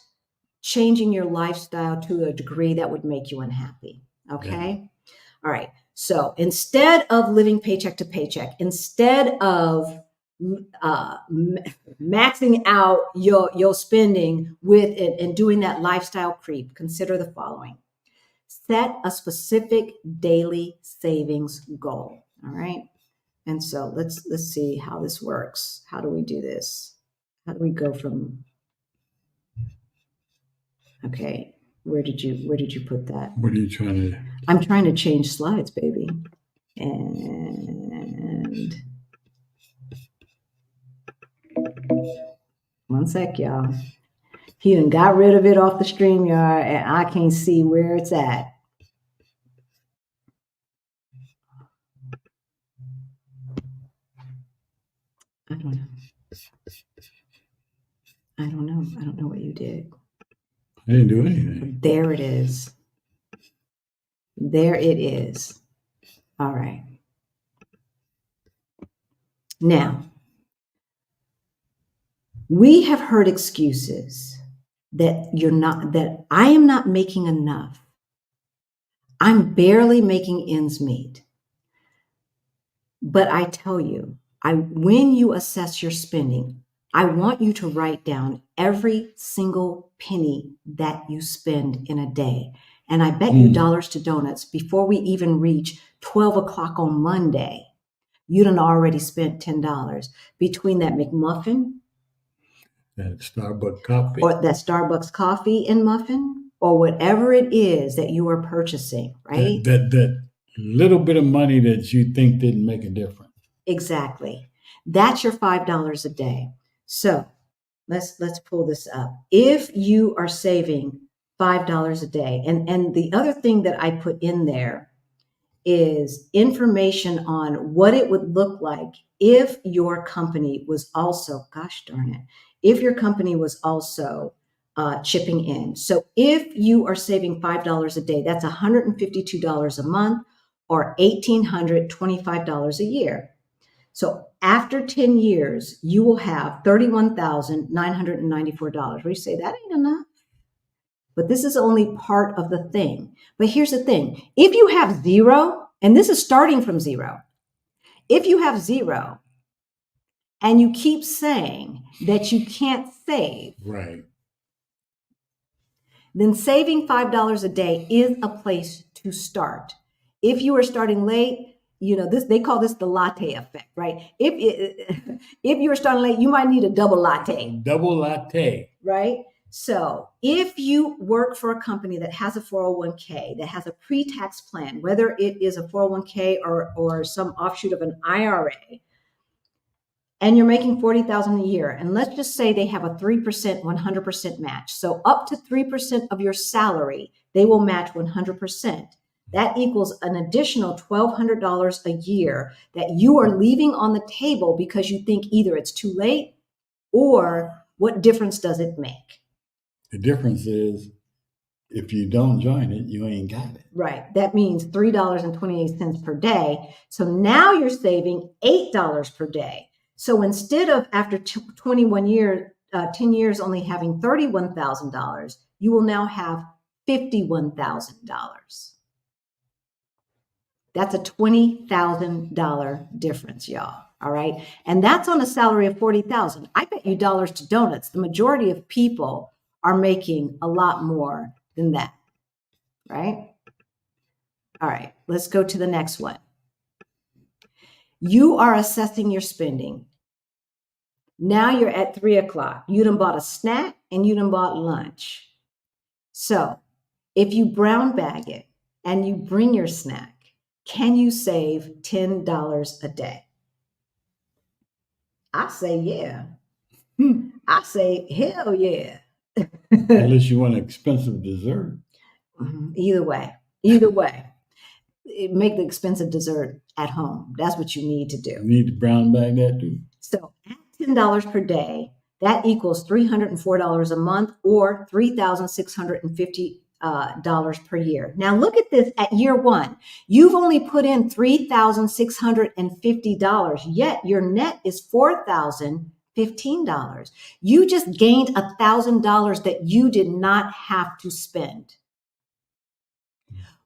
changing your lifestyle to a degree that would make you unhappy. Okay. Yeah. All right. So instead of living paycheck to paycheck, instead of maxing out your spending with it and doing that lifestyle creep, consider the following. Set a specific daily savings goal. All right. And so let's see how this works. How do we do this? How do we go from, okay, where did you put that? What are you trying to? I'm trying to change slides, baby. And one sec, y'all. He done got rid of it off the StreamYard and I can't see where it's at. I don't know. I don't know what you did. I didn't do anything. There it is. There it is. All right. Now, we have heard excuses that I am not making enough. I'm barely making ends meet. But I tell you, when you assess your spending, I want you to write down every single penny that you spend in a day. And I bet you dollars to donuts, before we even reach 12 o'clock on Monday, you done already spent $10 between that McMuffin, that Starbucks coffee, or that Starbucks coffee and muffin, or whatever it is that you are purchasing, right? That little bit of money that you think didn't make a difference. Exactly. That's your $5 a day. So let's pull this up. If you are saving $5 a day, and the other thing that I put in there is information on what it would look like if your company was also, gosh darn it, if your company was also chipping in. So if you are saving $5 a day, that's $152 a month or $1,825 a year. So after 10 years, you will have $31,994. Where you say that ain't enough. But this is only part of the thing. But here's the thing. If you have zero, and this is starting from zero, if you have zero and you keep saying that you can't save, right, then saving $5 a day is a place to start. If you are starting late, you know, they call this the latte effect, right? If you are starting late, you might need a double latte. Double latte. Right? So if you work for a company that has a 401k, that has a pre-tax plan, whether it is a 401k or some offshoot of an IRA, and you're making $40,000 a year, and let's just say they have a 3%, 100% match. So up to 3% of your salary, they will match 100%. That equals an additional $1,200 a year that you are leaving on the table because you think either it's too late or what difference does it make? The difference is if you don't join it, you ain't got it. Right. That means $3.28 per day. So now you're saving $8 per day. So instead of after 21 years, 10 years only having $31,000, you will now have $51,000. That's a $20,000 difference, y'all. All right. And that's on a salary of $40,000. I bet you dollars to donuts, the majority of people are making a lot more than that. Right? All right, let's go to the next one. You are assessing your spending. Now you're at 3 o'clock. You done bought a snack and you done bought lunch. So if you brown bag it and you bring your snack, can you save $10 a day? I say, yeah. I say, hell yeah. Unless you want an expensive dessert. Either way. Make the expensive dessert at home. That's what you need to do. You need to brown bag that too. So at $10 per day, that equals $304 a month or $3,650 per year. Now look at this at year one. You've only put in $3,650, yet your net is $4,015. You just gained $1,000 that you did not have to spend.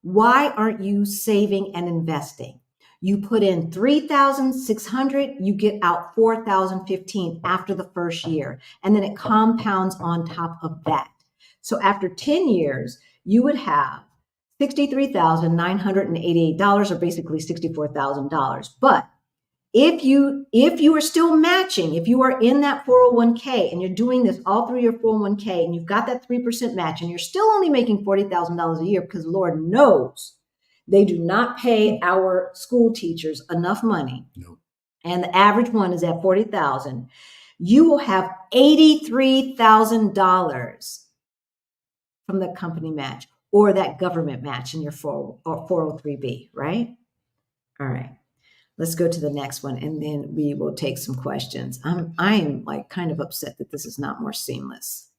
Why aren't you saving and investing? You put in $3,600, you get out $4,015 after the first year, and then it compounds on top of that. So after 10 years, you would have $63,988, or basically $64,000. But if you are still matching, if you are in that 401k and you're doing this all through your 401k and you've got that 3% match and you're still only making $40,000 a year, because Lord knows they do not pay our school teachers enough money. No. And the average one is at $40,000. You will have $83,000 from the company match or that government match in your 403B, right? All right. Let's go to the next one, and then we will take some questions. I am like kind of upset that this is not more seamless,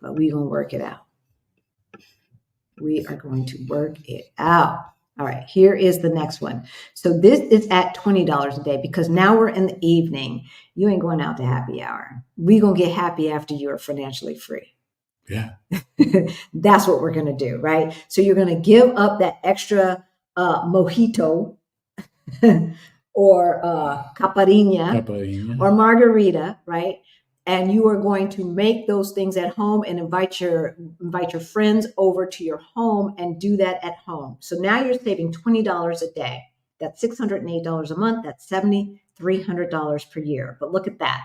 but we're going to work it out. We are going to work it out. All right, here is the next one. So this is at $20 a day because now we're in the evening. You ain't going out to happy hour. We're going to get happy after you are financially free. Yeah. That's what we're going to do, right? So you're going to give up that extra mojito or caipirinha or margarita, right? And you are going to make those things at home and invite your friends over to your home and do that at home. So now you're saving $20 a day. That's $608 a month. That's $7,300 per year. But look at that.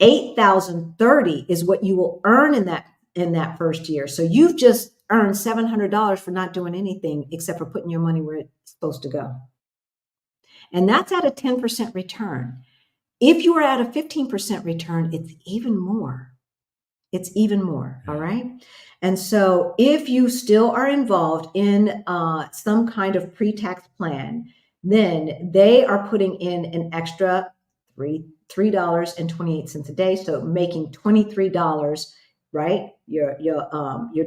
$8,030 is what you will earn in that first year. So you've just earned $700 for not doing anything except for putting your money where it's supposed to go. And that's at a 10% return. If you are at a 15% return, it's even more. It's even more, all right? And so if you still are involved in some kind of pre-tax plan, then they are putting in an extra $3.28 a day, so making $23, right? Your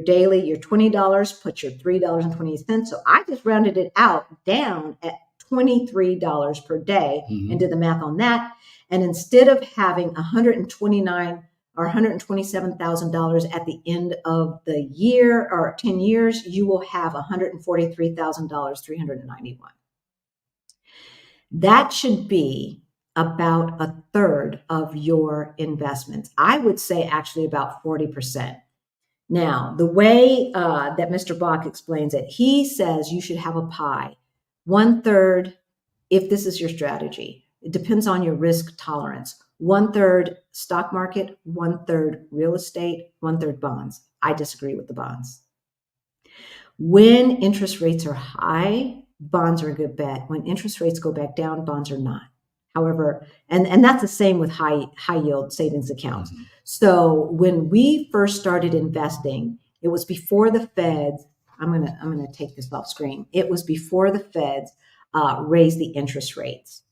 daily, your $20, put your $3.28. So I just rounded it out down at $23 per day and did the math on that. And instead of having $129,000 or $127,000 at the end of the year or 10 years, you will have $143,391. That should be about a third of your investments. I would say actually about 40%. Now, the way that Mr. Bach explains it, he says you should have a pie. 1/3, if this is your strategy, it depends on your risk tolerance. 1/3 stock market, 1/3 real estate, 1/3 bonds. I disagree with the bonds. When interest rates are high, bonds are a good bet. When interest rates go back down, bonds are not. However, and that's the same with high yield savings accounts. Mm-hmm. So when we first started investing, it was before the Feds. I'm gonna take this off screen. It was before the Feds raised the interest rates.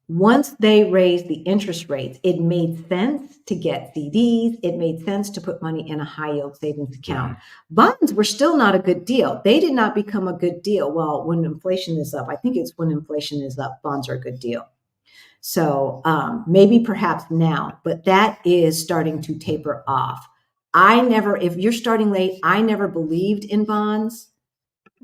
Once they raised the interest rates, it made sense to get CDs. It made sense to put money in a high yield savings account. Right. Bonds were still not a good deal. They did not become a good deal. Well, when inflation is up, I think it's when inflation is up, bonds are a good deal. So maybe perhaps now, but that is starting to taper off. If you're starting late, I never believed in bonds.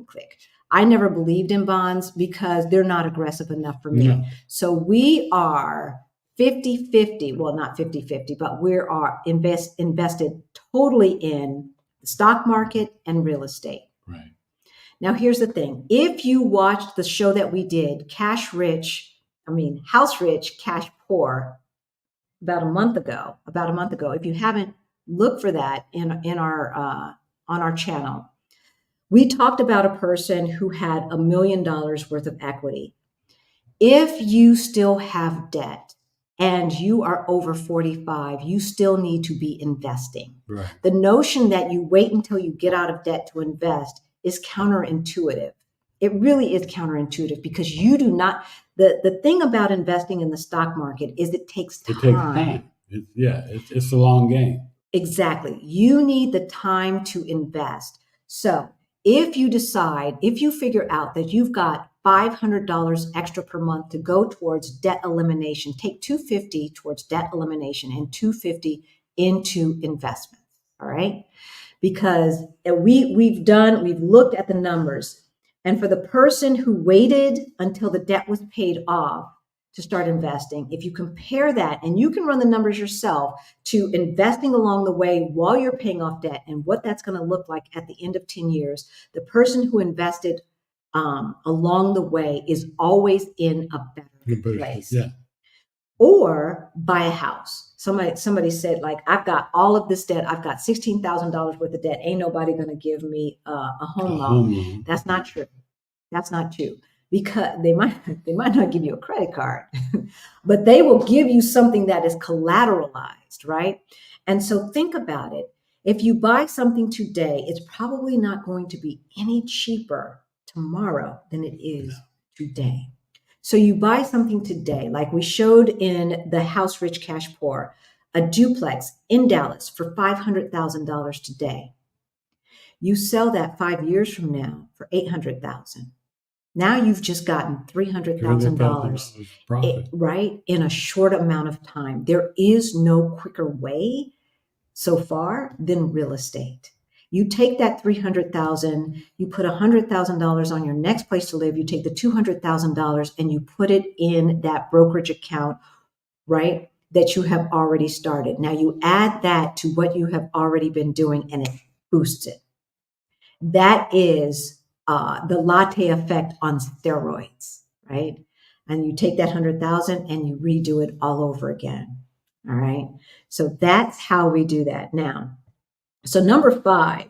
Click. I never believed in bonds because they're not aggressive enough for me. No. So we are 50-50, well, not 50-50, but we are invested totally in the stock market and real estate. Right. Now, here's the thing. If you watched the show that we did, House Rich, Cash Poor, about a month ago, if you haven't, look for that in our on our channel. We talked about a person who had $1 million worth of equity. If you still have debt and you are over 45, you still need to be investing. Right. The notion that you wait until you get out of debt to invest is counterintuitive. It really is counterintuitive because you do not, the thing about investing in the stock market is it takes time. It takes time. It's a long game. Exactly. You need the time to invest. So if you figure out that you've got $500 extra per month to go towards debt elimination, take $250 towards debt elimination and $250 into investments. All right. Because we've looked at the numbers. And for the person who waited until the debt was paid off to start investing, if you compare that, and you can run the numbers yourself, to investing along the way while you're paying off debt and what that's going to look like at the end of 10 years, the person who invested along the way is always in a better place. Yeah. Or buy a house. Somebody said, like, I've got all of this debt. I've got $16,000 worth of debt. Ain't nobody going to give me a home loan. That's not true. That's not true. Because they might not give you a credit card, but they will give you something that is collateralized, right? And so think about it. If you buy something today, it's probably not going to be any cheaper tomorrow than it is today. So you buy something today, like we showed in the House Rich Cash Poor, a duplex in Dallas for $500,000 today. You sell that 5 years from now for $800,000. Now you've just gotten $300,000 profit, right, in a short amount of time. There is no quicker way so far than real estate. You take that $300,000, you put $100,000 on your next place to live. You take the $200,000 and you put it in that brokerage account, right, that you have already started. Now you add that to what you have already been doing, and it boosts it. That is the latte effect on steroids, right? And you take that 100,000 and you redo it all over again. All right. So that's how we do that now. So number 5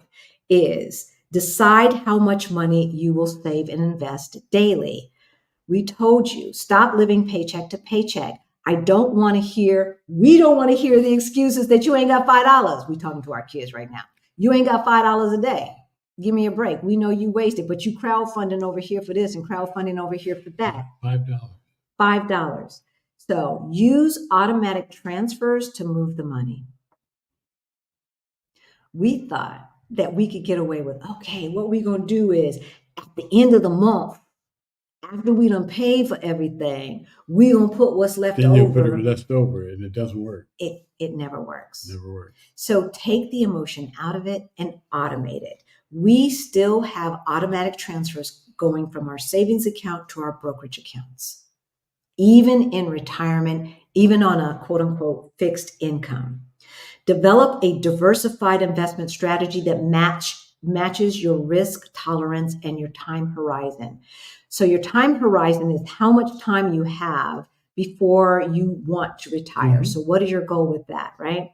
is decide how much money you will save and invest daily. We told you, stop living paycheck to paycheck. We don't want to hear the excuses that you ain't got $5. We're talking to our kids right now. You ain't got $5 a day. Give me a break. We know you wasted, but you crowdfunding over here for this and crowdfunding over here for that. $5. So use automatic transfers to move the money. We thought that we could get away with, okay, what we're going to do is at the end of the month, after we done paid for everything, we going to put what's left over. Then you put it left over and it doesn't work. It never works. Never works. So take the emotion out of it and automate it. We still have automatic transfers going from our savings account to our brokerage accounts, even in retirement, even on a quote unquote fixed income. Develop a diversified investment strategy that matches your risk tolerance and your time horizon. So your time horizon is how much time you have before you want to retire. So what is your goal with that, right?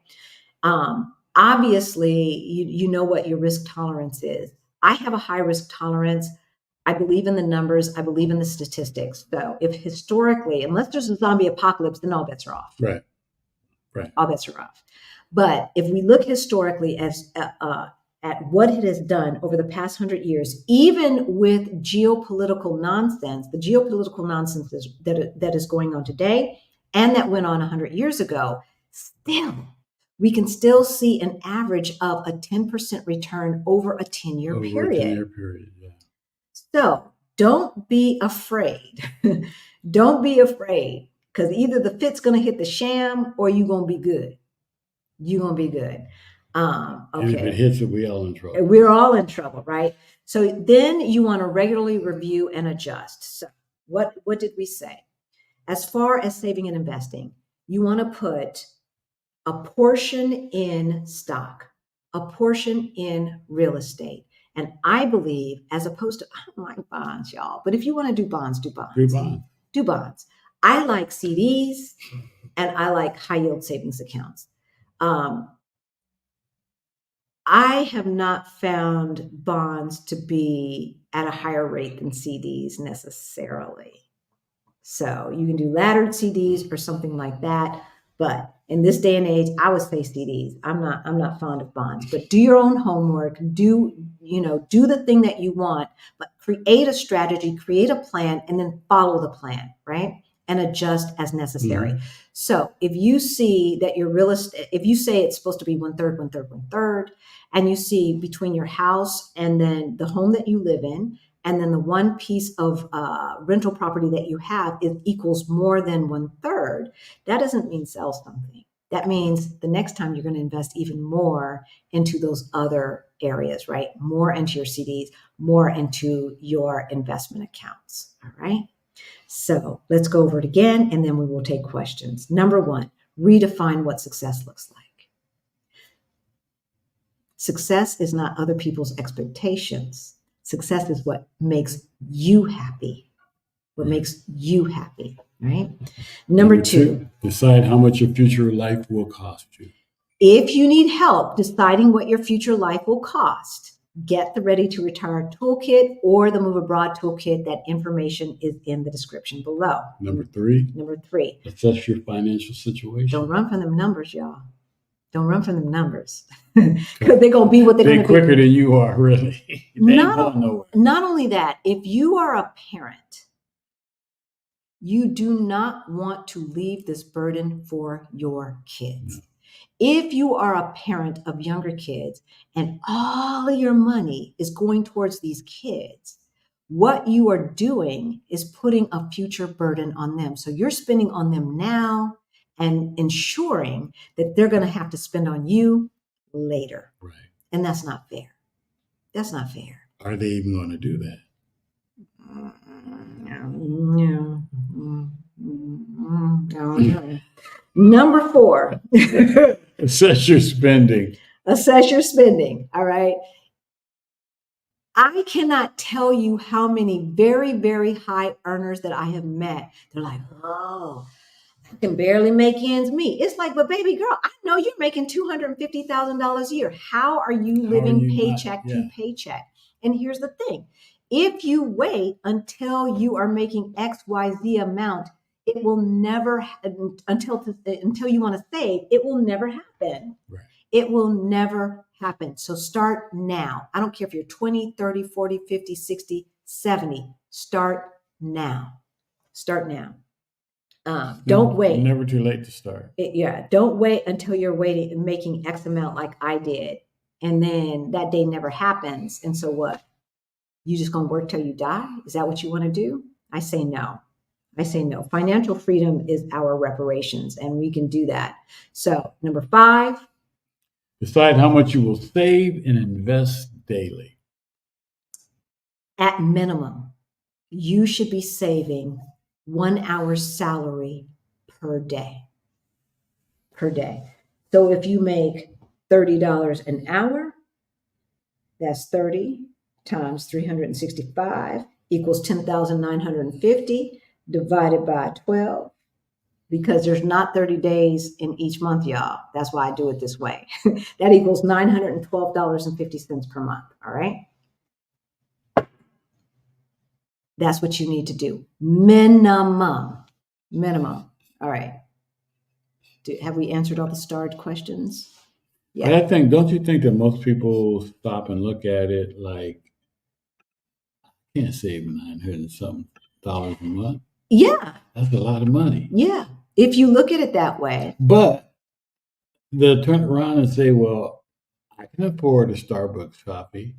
Obviously, you know what your risk tolerance is. I have a high risk tolerance. I believe in the numbers. I believe in the statistics. So if historically, unless there's a zombie apocalypse, then all bets are off. Right. All bets are off. But if we look historically as at what it has done over the past 100 years, even with geopolitical nonsense, the geopolitical nonsense that is going on today and that went on 100 years ago, still, we can still see an average of a 10% return over a 10-year period. Over a 10-year period, yeah. So don't be afraid. Don't be afraid, because either the fit's going to hit the sham or you're going to be good. You're going to be good. Okay. And if it hits it, we're all in trouble. We're all in trouble, right? So then you want to regularly review and adjust. So what did we say? As far as saving and investing, you want to put a portion in stock, a portion in real estate. And I believe, as opposed to, I don't like bonds, y'all, but if you want to do bonds, do bonds. Do bonds. I like CDs and I like high yield savings accounts. I have not found bonds to be at a higher rate than CDs necessarily. So you can do laddered CDs or something like that. But in this day and age, I would say CDs. I'm not fond of bonds, but do your own homework, do the thing that you want, but create a strategy, create a plan, and then follow the plan, right? And adjust as necessary. Mm-hmm. So if you see that your real estate, if you say it's supposed to be 1/3, 1/3, 1/3, and you see between your house and then the home that you live in, and then the one piece of rental property that you have, it equals more than 1/3, that doesn't mean sell something. That means the next time you're going to invest even more into those other areas, right? More into your CDs, more into your investment accounts, all right? So let's go over it again, and then we will take questions. Number 1, redefine what success looks like. Success is not other people's expectations. Success is what makes you happy. What makes you happy, right? Number 2, decide how much your future life will cost you. If you need help deciding what your future life will cost, get the Ready to Retire Toolkit or the Move Abroad Toolkit. That information is in the description below. Number 3, assess your financial situation. Don't run from them numbers, y'all. Don't run from them numbers, because they're going to be what they're going to be. Quicker than you are, really. Not only that, if you are a parent, you do not want to leave this burden for your kids. No. If you are a parent of younger kids and all of your money is going towards these kids, what you are doing is putting a future burden on them. So you're spending on them now and ensuring that they're going to have to spend on you later. Right. And that's not fair. That's not fair. Are they even going to do that? No. Number 4. Assess your spending. Assess your spending. All right. I cannot tell you how many very, very high earners that I have met. They're like, oh, I can barely make ends meet. It's like, but baby girl, I know you're making $250,000 a year. How are you living paycheck to paycheck? And here's the thing. If you wait until you are making XYZ amount, it will never, until you want to save, it will never happen. Right. It will never happen. So start now. I don't care if you're 20, 30, 40, 50, 60, 70. Start now. Start now. Don't wait. Never too late to start. Don't wait until you're making X amount like I did. And then that day never happens. And so what? You just going to work till you die? Is that what you want to do? I say no. Financial freedom is our reparations, and we can do that. So number 5. Decide how much you will save and invest daily. At minimum, you should be saving 1 hour's salary per day. So if you make $30 an hour, that's 30 times 365 equals 10,950 divided by 12. because there's not 30 days in each month, y'all. That's why I do it this way. That equals $912.50 per month. All right. That's what you need to do. Minimum. All right. Have we answered all the starred questions? Yeah. But I think, don't you think that most people stop and look at it like, I can't save $900 and something a month? Yeah. That's a lot of money. Yeah. If you look at it that way. But they'll turn around and say, well, I can afford a Starbucks coffee.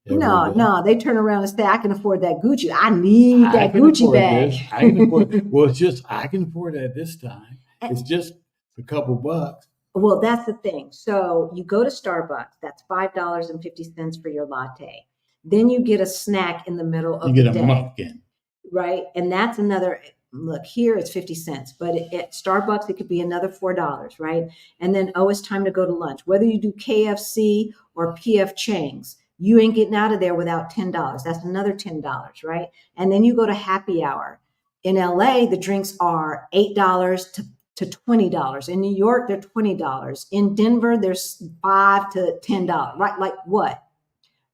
No, they turn around and say, I can afford that Gucci. I need that Gucci bag. I can afford, well, it's just, I can afford that this time. It's just a couple bucks. Well, that's the thing. So you go to Starbucks, that's $5.50 for your latte. Then you get a snack in the middle of the day. You get a muffin. Right? And that's another, look, here it's 50 cents, but at Starbucks, it could be another $4, right? And then, it's time to go to lunch. Whether you do KFC or PF Chang's, you ain't getting out of there without $10. That's another $10, right? And then you go to happy hour. In LA, the drinks are $8 to $20. In New York, they're $20. In Denver, there's $5 to $10, right? Like what?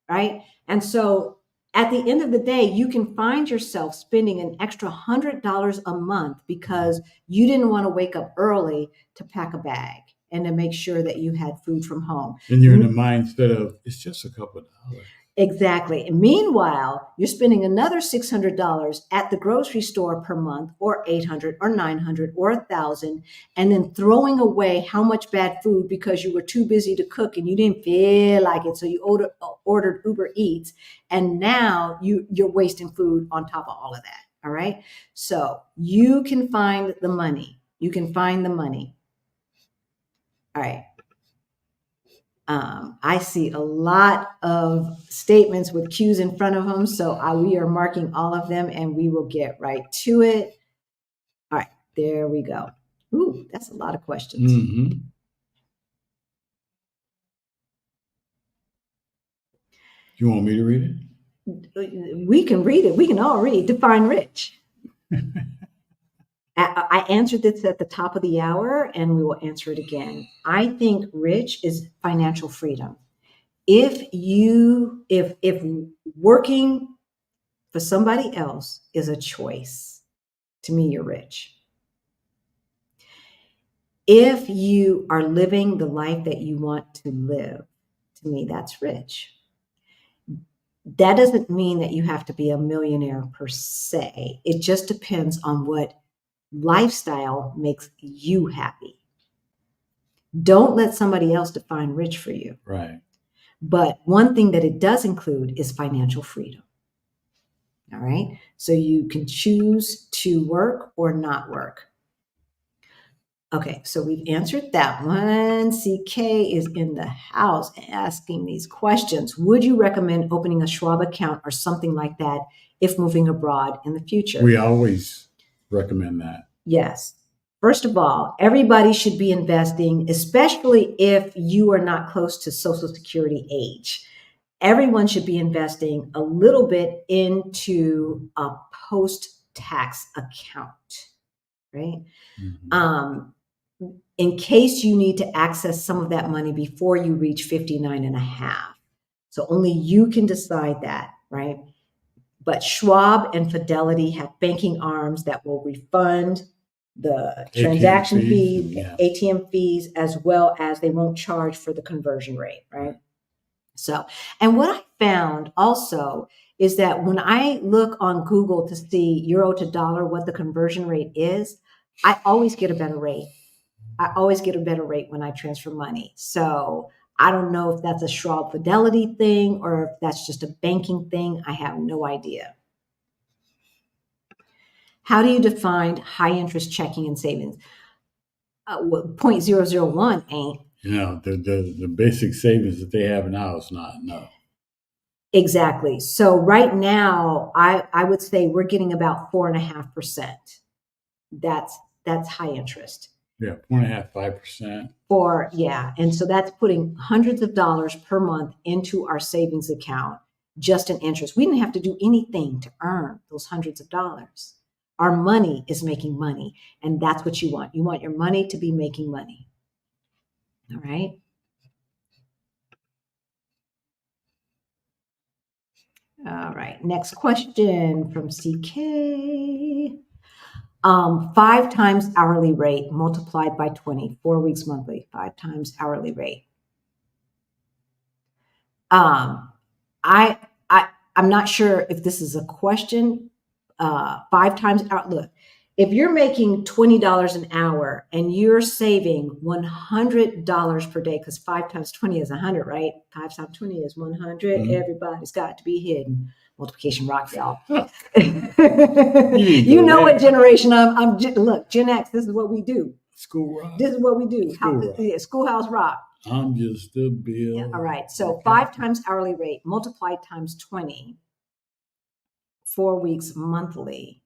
Right? And so at the end of the day, you can find yourself spending an extra $100 a month because you didn't want to wake up early to pack a bag and to make sure that you had food from home. And you're in the mindset of, it's just a couple of dollars. Exactly. And meanwhile, you're spending another $600 at the grocery store per month, or $800 or $900 or $1,000, and then throwing away how much bad food because you were too busy to cook and you didn't feel like it. So you ordered Uber Eats, and now you're wasting food on top of all of that. All right. So you can find the money. All right. I see a lot of statements with Q's in front of them. So we are marking all of them and we will get right to it. All right, there we go. Ooh, that's a lot of questions. Mm-hmm. You want me to read it? We can read it. We can all read. Define rich. I answered this at the top of the hour and we will answer it again. I think rich is financial freedom. If working for somebody else is a choice, to me, you're rich. If you are living the life that you want to live, to me, that's rich. That doesn't mean that you have to be a millionaire per se. It just depends on what lifestyle makes you happy. Don't let somebody else define rich for you. Right. But one thing that it does include is financial freedom. All right. So you can choose to work or not work. Okay. So we've answered that one. CK is in the house asking these questions. Would you recommend opening a Schwab account or something like that if moving abroad in the future? We always recommend that. Yes. First of all, everybody should be investing, especially if you are not close to Social Security age. Everyone should be investing a little bit into a post-tax account, right? Mm-hmm. In case you need to access some of that money before you reach 59 and a half. So only you can decide that, right? But Schwab and Fidelity have banking arms that will refund the transaction fees, ATM fees, as well as they won't charge for the conversion rate, right? So, and what I found also is that when I look on Google to see euro to dollar, what the conversion rate is, I always get a better rate. I always get a better rate when I transfer money. So I don't know if that's a Schwab Fidelity thing or if that's just a banking thing. I have no idea. How do you define high interest checking and savings? 0.001 ain't. The basic savings that they have now is not enough. Exactly. So right now, I would say we're getting about 4.5%. That's high interest. Yeah, 4.5%, 5%. And so that's putting hundreds of dollars per month into our savings account, just in interest. We didn't have to do anything to earn those hundreds of dollars. Our money is making money, and that's what you want. You want your money to be making money. All right. All right. Next question from CK. 5 times hourly rate multiplied by 20, 4 weeks monthly, 5 times hourly rate. I'm not sure if this is a question. 5 times out. Look, if you're making $20 an hour and you're saving $100 per day, because 5 times 20 is 100, right? 5 times 20 is 100. Mhm. Everybody's got to be hidden. Multiplication rock, y'all. You You know what generation I'm. Look, Gen X. This is what we do. School rock. This is what we do. School rock. Yeah, schoolhouse rock. I'm just a bill. Yeah, all right. So 5 times hourly rate multiplied times 20, 4 weeks monthly.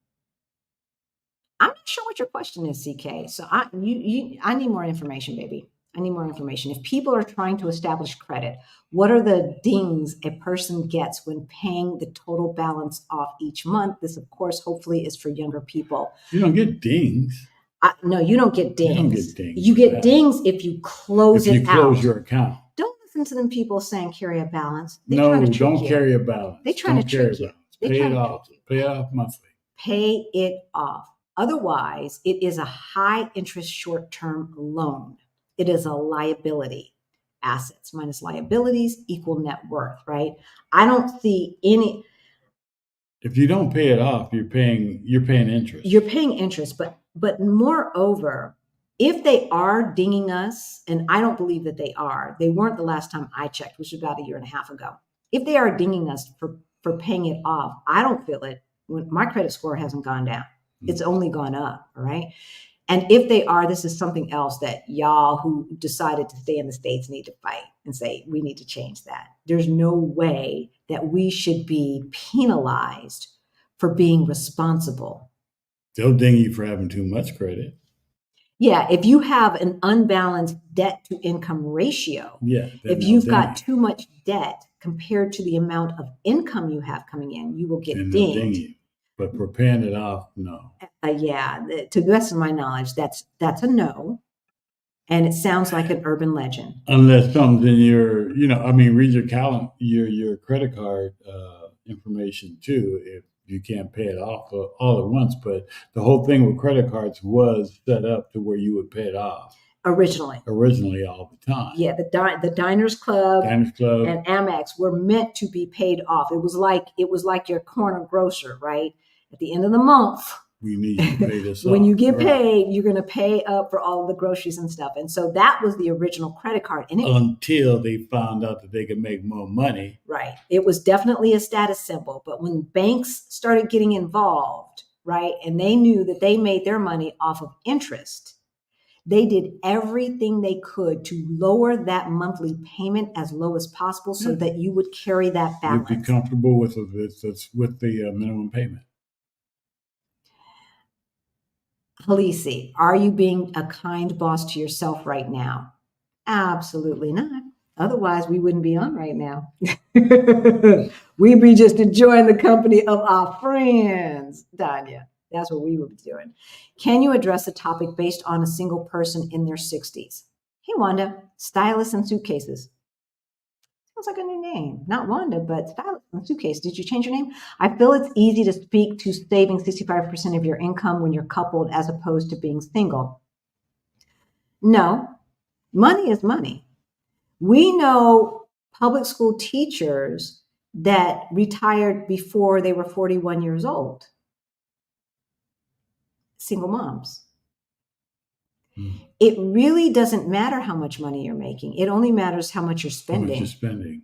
I'm not sure what your question is, CK. So I need more information, baby. I need more information. If people are trying to establish credit, what are the dings a person gets when paying the total balance off each month? This, of course, hopefully is for younger people. You don't get dings. No, you don't get dings. You don't get dings. You get dings if you close it out. If you close your account. Don't listen to them people saying carry a balance. No, don't carry a balance. They're trying to trick you. Pay it off. Pay it off monthly. Pay it off. Otherwise, it is a high interest short-term loan. It is a liability. Assets minus liabilities equal net worth, right? I don't see any. If you don't pay it off, you're paying interest. You're paying interest, but moreover, if they are dinging us, and I don't believe that they are, they weren't the last time I checked, which was about 1.5 years ago. If they are dinging us for paying it off, I don't feel it. When my credit score hasn't gone down. It's only gone up, all right? And if they are, this is something else that y'all who decided to stay in the States need to fight and say, we need to change that. There's no way that we should be penalized for being responsible. They'll ding you for having too much credit. Yeah, if you have an unbalanced debt to income ratio, if you've got too much debt compared to the amount of income you have coming in, you will get dinged. But for paying it off, no. To the best of my knowledge, that's a no. And it sounds like an urban legend. Unless something in your, read your credit card information too, if you can't pay it off all at once. But the whole thing with credit cards was set up to where you would pay it off. Originally all the time. Yeah, the Diners Club and Amex were meant to be paid off. It was like your corner grocer, right? At the end of the month, we need you to pay this when off. you get paid, you're going to pay up for all of the groceries and stuff. And so that was the original credit card. And until they found out that they could make more money. Right. It was definitely a status symbol. But when banks started getting involved, right, and they knew that they made their money off of interest, they did everything they could to lower that monthly payment as low as possible so that you would carry that balance. You'd be comfortable with the minimum payment. Halisi, are you being a kind boss to yourself right now? Absolutely not. Otherwise, we wouldn't be on right now. We'd be just enjoying the company of our friends, Danya. That's what we would be doing. Can you address a topic based on a single person in their 60s? Hey, Wanda, stylists and suitcases. Sounds like a new name. Not Wanda, but stylist and suitcase. Did you change your name? I feel it's easy to speak to saving 65% of your income when you're coupled as opposed to being single. No, money is money. We know public school teachers that retired before they were 41 years old. Single moms. It really doesn't matter how much money you're making. It only matters how much you're spending.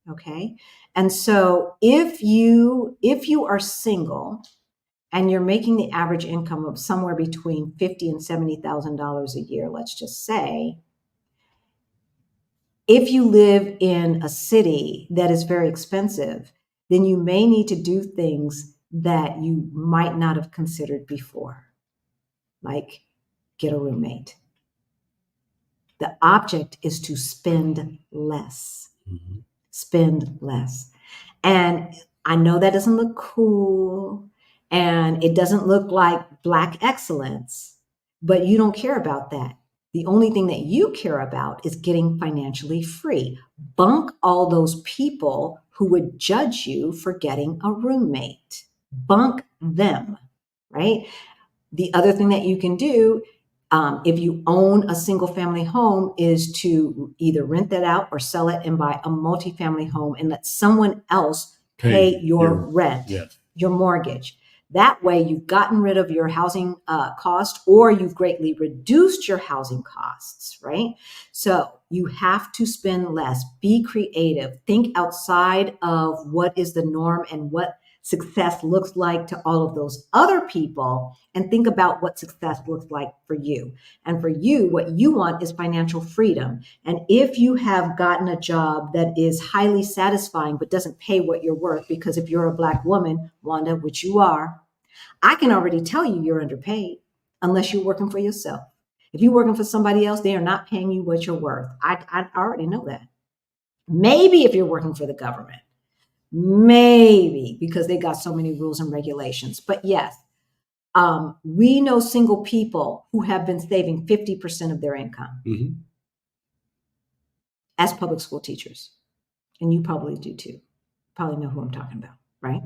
Okay. And so if you are single and you're making the average income of somewhere between $50,000 and $70,000 a year, let's just say, if you live in a city that is very expensive, then you may need to do things that you might not have considered before, like get a roommate. The object is to spend less. Spend less. And I know that doesn't look cool. and it doesn't look like Black excellence, but you don't care about that. The only thing that you care about is getting financially free. Bunk all those people who would judge you for getting a roommate. Bunk them, right? The other thing that you can do, if you own a single family home, is to either rent that out or sell it and buy a multifamily home and let someone else pay your rent, yes. your mortgage. That way you've gotten rid of your housing cost, or you've greatly reduced your housing costs, right? So you have to spend less, be creative, think outside of what is the norm and what success looks like to all of those other people, and think about what success looks like for you. And for you, what you want is financial freedom. And if you have gotten a job that is highly satisfying but doesn't pay what you're worth, because if you're a Black woman, Wanda, which you are, I can already tell you you're underpaid unless you're working for yourself. If you're working for somebody else, they are not paying you what you're worth. I already know that. Maybe if you're working for the government, maybe, because they got so many rules and regulations. But yes, we know single people who have been saving 50% of their income as public school teachers. And you probably do too. Probably know who I'm talking about, right?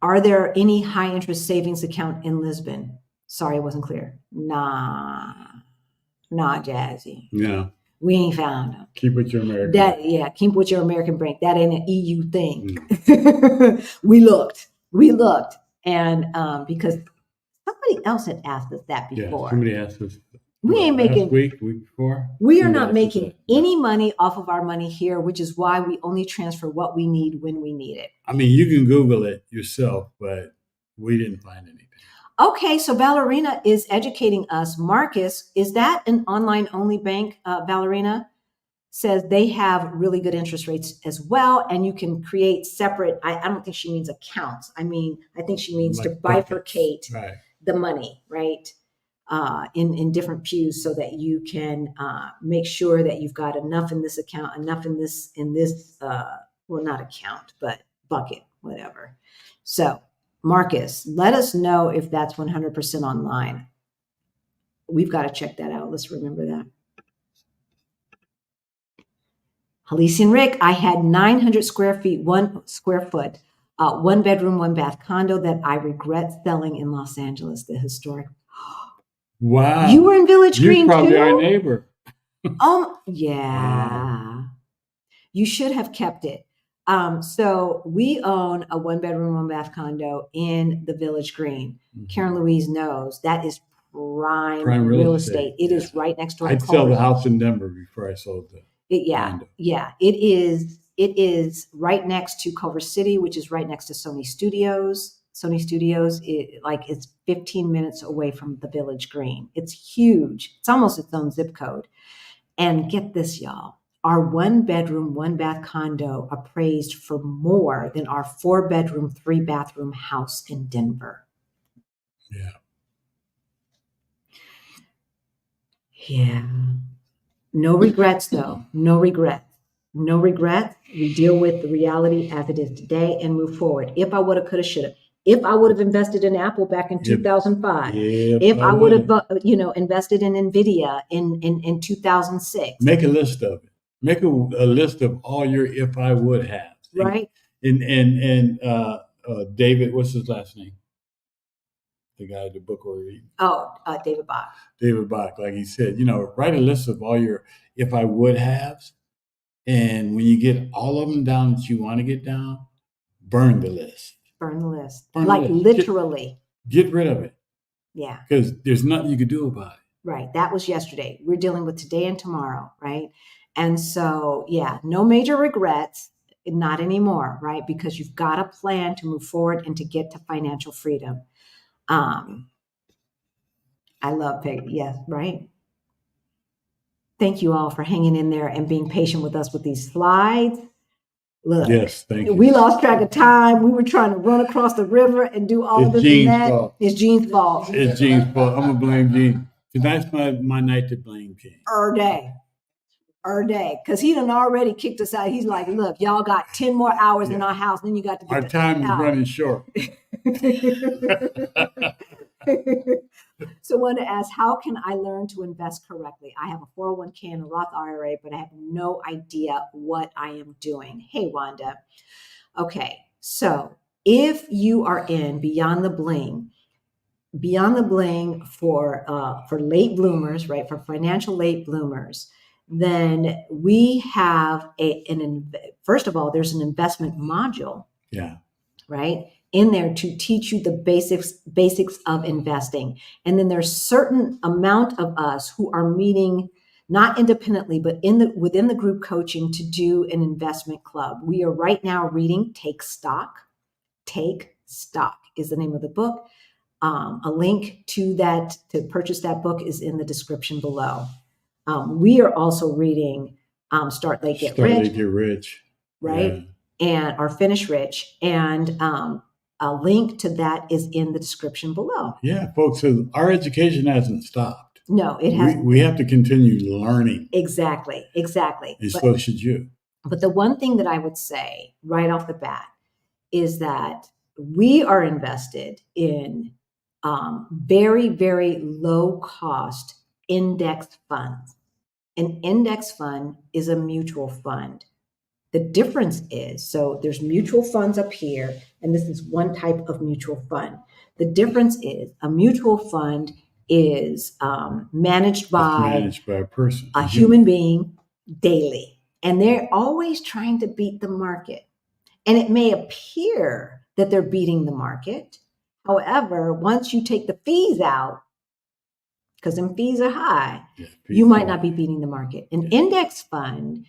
Are there any high interest savings account in Lisbon? Sorry, it wasn't clear. Nah, Jazzy. No. We ain't found them. Keep with your American bank. Yeah, keep with your American bank. That ain't an EU thing. We looked. And because somebody else had asked us that before. Yeah, somebody asked us. We ain't making last week before. We are not making any money off of our money here, which is why we only transfer what we need when we need it. I mean, you can Google it yourself, but we didn't find anything. Okay, so Ballerina is educating us. Marcus, is that an online only bank? Ballerina says they have really good interest rates as well, and you can create separate. I don't think she means accounts. I think she means like to bifurcate the money, right? In different pews, so that you can make sure that you've got enough in this account, enough in this well, not account, but bucket, whatever. So Marcus, let us know if that's 100% online. We've got to check that out. Let's remember that. Halisi and Rick, I had 900 square feet, 1 square foot, 1 bedroom, 1 bath condo that I regret selling in Los Angeles, the historic. Wow. You were in Village Green too? You're probably our neighbor. Yeah. You should have kept it. So we own a 1 bedroom, 1 bath condo in the Village Green. Karen Louise knows that is prime real estate. It is right next door. I'd sell the house in Denver before I sold the condo. Yeah. It is right next to Culver City, which is right next to Sony Studios. Sony Studios, it's 15 minutes away from the Village Green. It's huge. It's almost its own zip code. And get this, y'all. Our 1 bedroom, 1 bath condo appraised for more than our 4 bedroom, 3 bathroom house in Denver. Yeah. No regrets, though. No regrets. We deal with the reality as it is today and move forward. If I would have, could have, should have. If I would have invested in Apple back in 2005, if I would have, invested in NVIDIA in 2006. Make a list of it. Make a list of all your if I would have. Right. And David, what's his last name? The guy at the book we're reading. David Bach. David Bach, like he said, write a list of all your if I would haves. And when you get all of them down that you want to get down, burn the list. Literally. Get rid of it. Yeah. Because there's nothing you can do about it. Right. That was yesterday. We're dealing with today and tomorrow, right? And so, no major regrets, not anymore, right? Because you've got a plan to move forward and to get to financial freedom. I love Peggy. Yes, right. Thank you all for hanging in there and being patient with us with these slides. Look, yes, thank you. We lost track of time. We were trying to run across the river and do all of this and that. It's Jean's fault. It's Jean's fault. I'm going to blame Jean. Tonight's my night to blame Jean. Day. a day, because he done already kicked us out. He's like, look, y'all got 10 more hours in our house, then you got to get our time is running short. So I want to ask, how can I learn to invest correctly? I have a 401k and a Roth IRA, but I have no idea what I am doing. Hey, Wanda. Okay, so if you are in Beyond the Bling for late bloomers, right? For financial late bloomers, then we have first of all, there's an investment module. Yeah. Right in there to teach you the basics of investing. And then there's certain amount of us who are meeting not independently, but within the group coaching to do an investment club. We are right now reading Take Stock. Take Stock is the name of the book. A link to purchase that book is in the description below. We are also reading Start Late, Get Rich. Right? Yeah. And or Finish Rich. And a link to that is in the description below. Yeah, folks, so our education hasn't stopped. No, it hasn't. We have to continue learning. Exactly. And so should you. But the one thing that I would say right off the bat is that we are invested in very, very low cost index funds. An index fund is a mutual fund. The difference is, so there's mutual funds up here, and this is one type of mutual fund. The difference is a mutual fund is managed by a person, a human being daily, and they're always trying to beat the market. And it may appear that they're beating the market. However, once you take the fees out, because them fees are high, you might not be beating the market. An index fund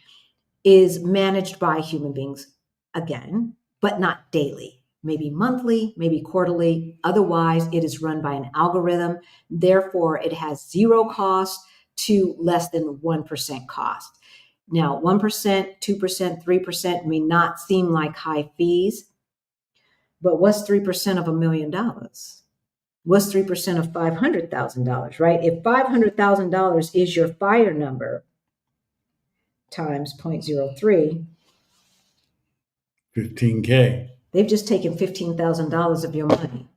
is managed by human beings again, but not daily, maybe monthly, maybe quarterly. Otherwise, it is run by an algorithm. Therefore, it has zero cost to less than 1% cost. Now, 1%, 2%, 3% may not seem like high fees, but what's 3% of $1 million? What's 3% of $500,000, right? If $500,000 is your fire number, times 0.03, 15K. They've just taken $15,000 of your money,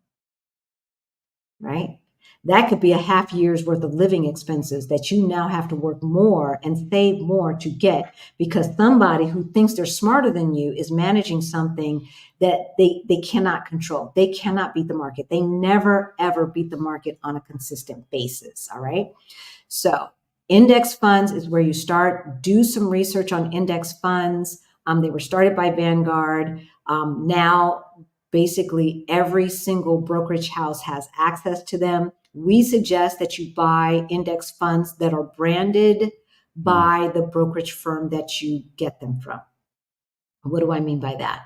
right? That could be a half year's worth of living expenses that you now have to work more and save more to get, because somebody who thinks they're smarter than you is managing something that they cannot control. They cannot beat the market. They never, ever beat the market on a consistent basis, all right? So index funds is where you start. Do some research on index funds. They were started by Vanguard. Now, basically, every single brokerage house has access to them. We suggest that you buy index funds that are branded by the brokerage firm that you get them from. What do I mean by that?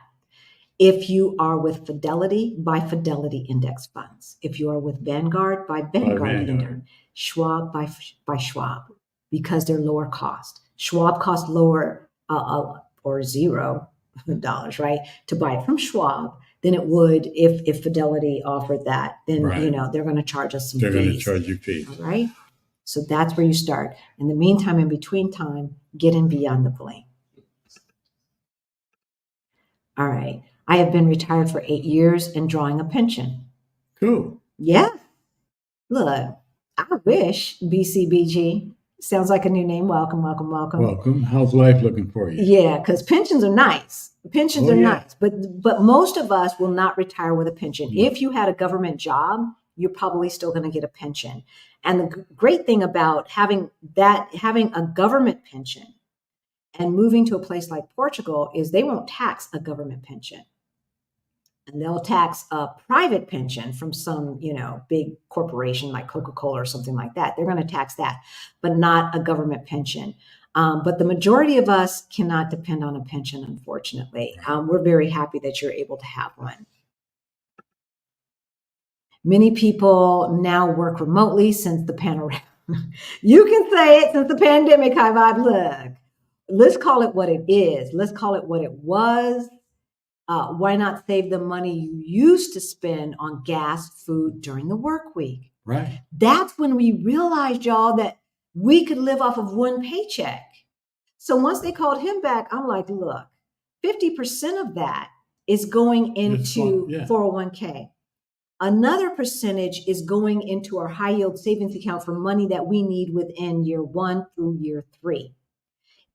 If you are with Fidelity, buy Fidelity index funds. If you are with Vanguard, buy Vanguard index. Schwab, buy Schwab, because they're lower cost. Schwab costs lower or $0, right, to buy it from Schwab than it would if Fidelity offered that. Then, they're going to charge us some fees. They're going to charge you fees. All right. So that's where you start. In the meantime, in between time, get in Beyond the Bling. All right. I have been retired for 8 years and drawing a pension. Cool. Yeah. Look, I wish BCBG. Sounds like a new name. Welcome, welcome, welcome. Welcome. How's life looking for you? Yeah, because pensions are nice. Pensions are nice, but most of us will not retire with a pension. Yeah. If you had a government job, you're probably still going to get a pension. And the great thing about having a government pension and moving to a place like Portugal is they won't tax a government pension. And they'll tax a private pension from some, big corporation like Coca-Cola or something like that. They're going to tax that, but not a government pension. But the majority of us cannot depend on a pension, unfortunately. We're very happy that you're able to have one. Many people now work remotely since the pandemic. You can say it, since the pandemic. High vibe. Look, let's call it what it is. Let's call it what it was. Why not save the money you used to spend on gas, food during the work week? Right. That's when we realized, y'all, that we could live off of one paycheck. So once they called him back, I'm like, look, 50% of that is going into 401k. Another percentage is going into our high yield savings account for money that we need within year 1 through year 3.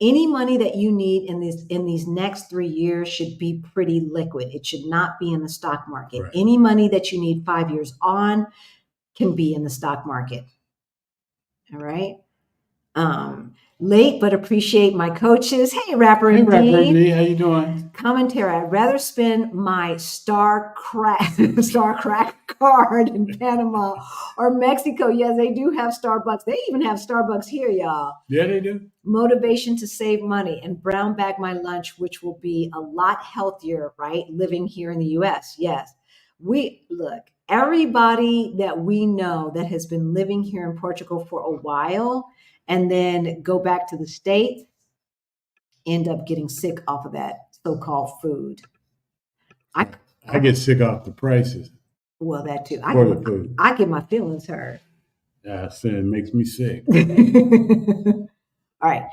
Any money that you need in these next 3 years should be pretty liquid. It should not be in the stock market. Right. Any money that you need 5 years on can be in the stock market. All right. Late but appreciate my coaches. Hey, Rapper and D, how you doing? Commentary. I'd rather spend my star crack card in Panama or Mexico. Yes, they do have Starbucks. They even have Starbucks here, y'all. Yeah, they do. Motivation to save money and brown bag my lunch, which will be a lot healthier, right? Living here in the US. Yes. Everybody that we know that has been living here in Portugal for a while and then go back to the States end up getting sick off of that so-called food. I get sick off the prices. Well, that too. Food. I get my feelings hurt. Yeah, I said it makes me sick. All right.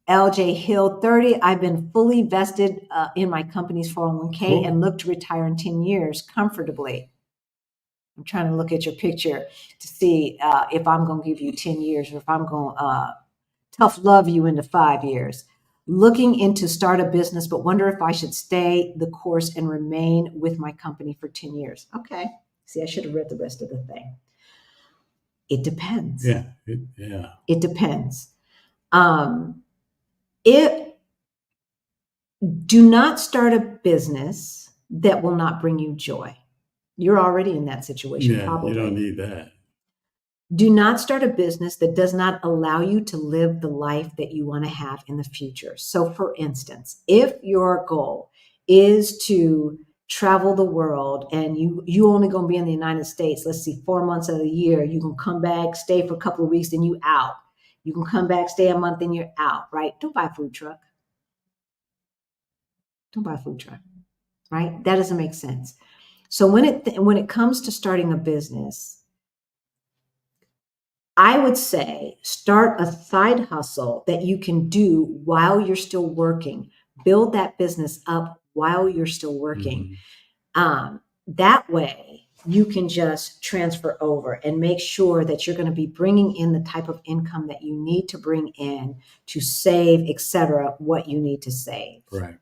LJ Hill 30. I've been fully vested in my company's 401k and look to retire in 10 years comfortably. I'm trying to look at your picture to see if I'm going to give you 10 years or if I'm going to tough love you into 5 years. Looking into start a business, but wonder if I should stay the course and remain with my company for 10 years. Okay. See, I should have read the rest of the thing. It depends. Yeah. It depends. Do not start a business that will not bring you joy. You're already in that situation, probably. You don't need that. Do not start a business that does not allow you to live the life that you want to have in the future. So for instance, if your goal is to travel the world and you only going to be in the United States, let's see, 4 months of the year, you can come back, stay for a couple of weeks, then you out. You can come back, stay a month, then you're out, right? Don't buy a food truck. Don't buy a food truck, right? That doesn't make sense. So when it comes to starting a business, I would say start a side hustle that you can do while you're still working. Build that business up while you're still working. Mm-hmm. That way you can just transfer over and make sure that you're going to be bringing in the type of income that you need to bring in to save, etc., what you need to save. Right.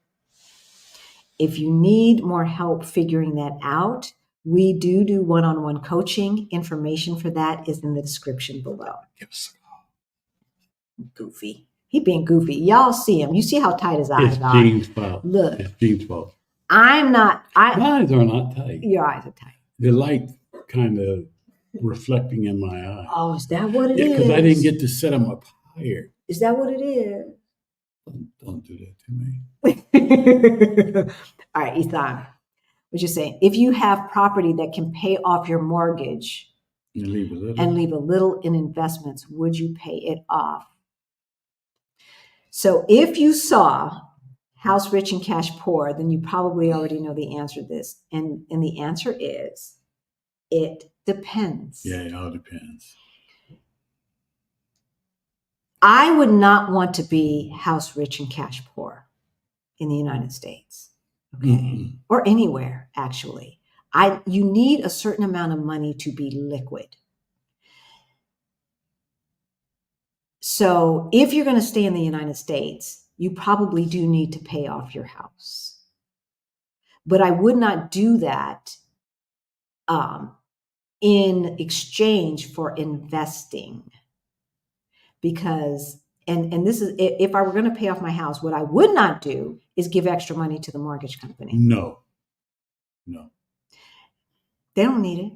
If you need more help figuring that out, we do one-on-one coaching. Information for that is in the description below. Goofy. He being goofy. Y'all see him. You see how tight his eyes are. It's Gene's fault. Look. It's Gene's fault. My eyes are not tight. Your eyes are tight. The light kind of reflecting in my eye. Oh, is that what it is? Because I didn't get to set them up higher. Is that what it is? Don't do that to me. All right, Ethan. What you're saying, if you have property that can pay off your mortgage and leave a little in investments, would you pay it off? So if you saw House Rich and Cash Poor, then you probably already know the answer to this. And the answer is, it depends. Yeah, it all depends. I would not want to be House Rich and Cash Poor in the United States. Okay. Mm-hmm. Or anywhere, actually. You need a certain amount of money to be liquid. So if you're going to stay in the United States, you probably do need to pay off your house. But I would not do that in exchange for investing. Because, and this is, if I were going to pay off my house, what I would not do is give extra money to the mortgage company. No. They don't need it.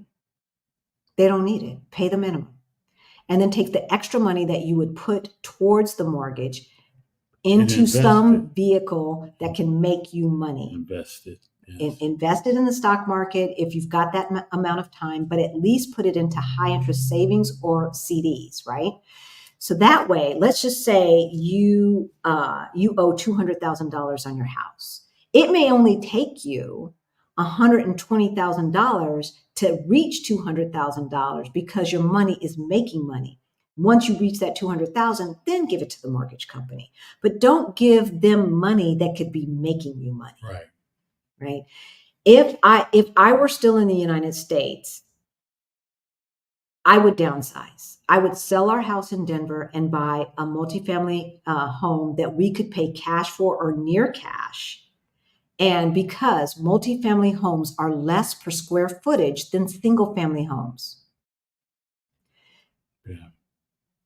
They don't need it. Pay the minimum. And then take the extra money that you would put towards the mortgage into some vehicle that can make you money. Invest it. Yes. Invest it in the stock market if you've got that amount of time, but at least put it into high interest savings or CDs, right? So that way, let's just say you owe $200,000 on your house. It may only take you $120,000 to reach $200,000 because your money is making money. Once you reach that 200,000, then give it to the mortgage company. But don't give them money that could be making you money. Right. Right? If I were still in the United States, I would downsize. I would sell our house in Denver and buy a multifamily home that we could pay cash for or near cash. And because multifamily homes are less per square footage than single family homes. Yeah.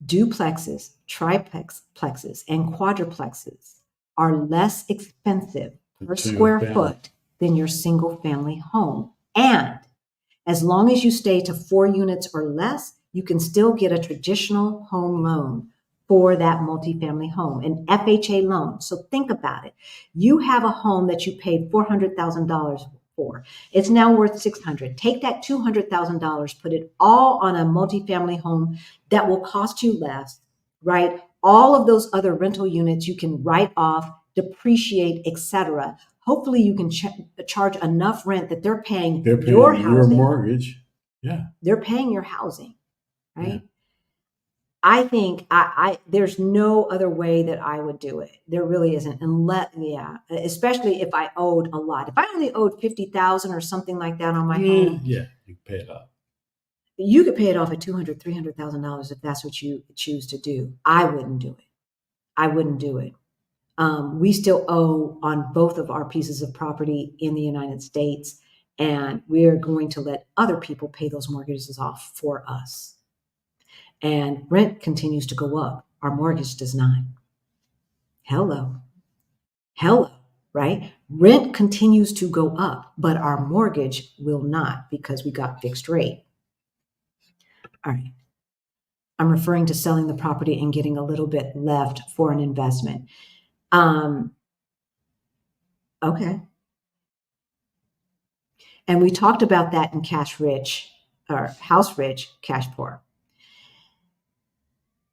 Duplexes, triplexes, and quadruplexes are less expensive per square foot than your single family home. And as long as you stay to 4 units or less, you can still get a traditional home loan for that multifamily home, an FHA loan. So think about it. You have a home that you paid $400,000 for. It's now worth $600,000. Take that $200,000, put it all on a multifamily home that will cost you less, right? All of those other rental units you can write off, depreciate, etc. Hopefully you can charge enough rent that they're paying your housing. Your mortgage. Yeah. They're paying your housing, right? Yeah. I think there's no other way that I would do it. There really isn't, especially if I owed a lot. If I only owed 50,000 or something like that on my home, yeah, you can pay it off. You could pay it off at $200,000, $300,000 if that's what you choose to do. I wouldn't do it. I wouldn't do it. We still owe on both of our pieces of property in the United States, and we're going to let other people pay those mortgages off for us. And rent continues to go up. Our mortgage does not. Hello, right? Rent continues to go up, but our mortgage will not because we got fixed rate. All right. I'm referring to selling the property and getting a little bit left for an investment. Okay. And we talked about that in Cash Rich or House Rich, Cash Poor.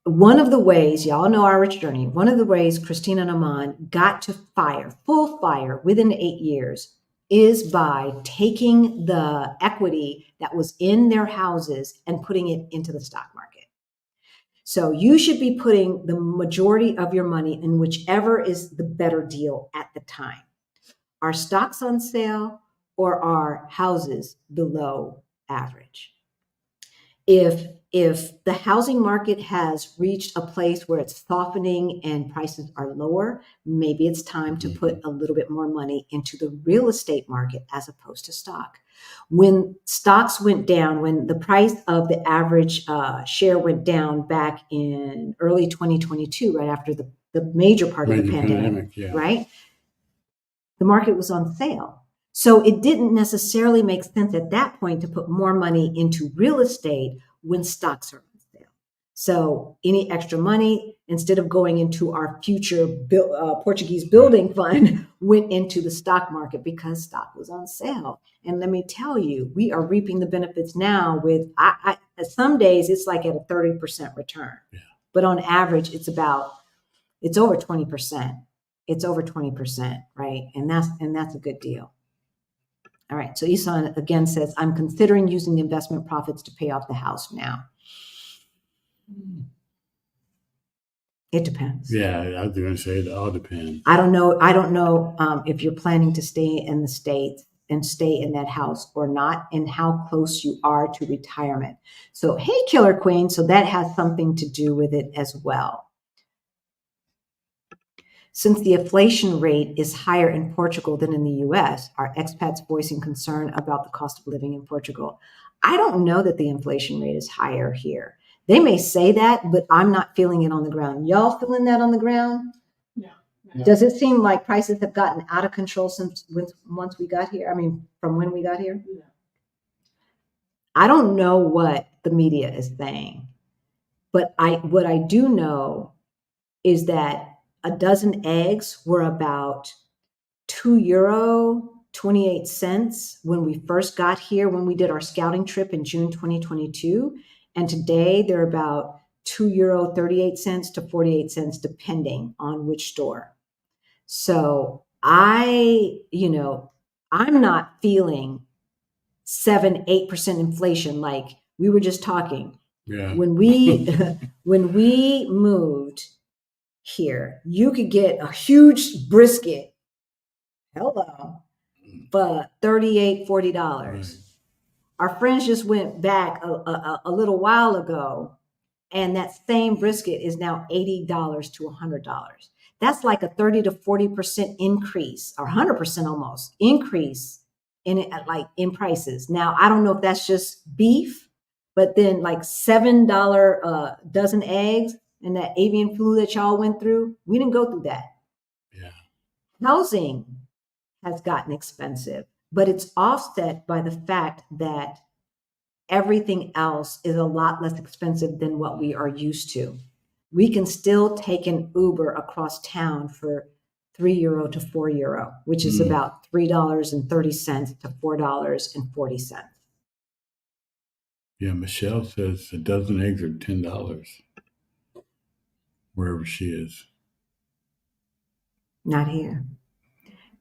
One of the ways, y'all know our rich journey, one of the ways Christina and Aman got to full fire within 8 years is by taking the equity that was in their houses and putting it into the stock market. So you should be putting the majority of your money in whichever is the better deal at the time. Are stocks on sale or are houses below average? If the housing market has reached a place where it's softening and prices are lower, maybe it's time to put a little bit more money into the real estate market as opposed to stock. When stocks went down, when the price of the average share went down back in early 2022, right after the major part of the pandemic, right? The market was on sale. So it didn't necessarily make sense at that point to put more money into real estate when stocks are on sale. So any extra money, instead of going into our future Portuguese building fund, went into the stock market because stock was on sale. And let me tell you, we are reaping the benefits now with, some days it's like at a 30% return. Yeah. But on average, it's over 20%. It's over 20%, right? And that's a good deal. All right, so Isan again says, I'm considering using the investment profits to pay off the house now. It depends. Yeah, I was going to say it all depends. I don't know if you're planning to stay in the States and stay in that house or not, and how close you are to retirement. So, hey, Killer Queen, so that has something to do with it as well. Since the inflation rate is higher in Portugal than in the US, are expats voicing concern about the cost of living in Portugal? I don't know that the inflation rate is higher here. They may say that, but I'm not feeling it on the ground. Y'all feeling that on the ground? No. Does it seem like prices have gotten out of control once we got here? I mean, from when we got here? No. I don't know what the media is saying, but what I do know is that a dozen eggs were about €2.28 when we first got here, when we did our scouting trip in June 2022. And today they're about €2.38 to 48 cents, depending on which store. So I'm not feeling 7-8% inflation like we were just talking. Yeah. When we when we moved here, you could get a huge brisket, hello, for $38, $40. Right. Our friends just went back a little while ago, and that same brisket is now $80 to $100. That's like a 30 to 40% increase, or 100% almost increase in it, like in prices. Now, I don't know if that's just beef, but then like $7 dozen eggs and that avian flu that y'all went through, we didn't go through that. Yeah. Housing has gotten expensive, but it's offset by the fact that everything else is a lot less expensive than what we are used to. We can still take an Uber across town for €3 to €4, which is about $3.30 to $4.40. Yeah. Michelle says a dozen eggs are $10 wherever she is. Not here.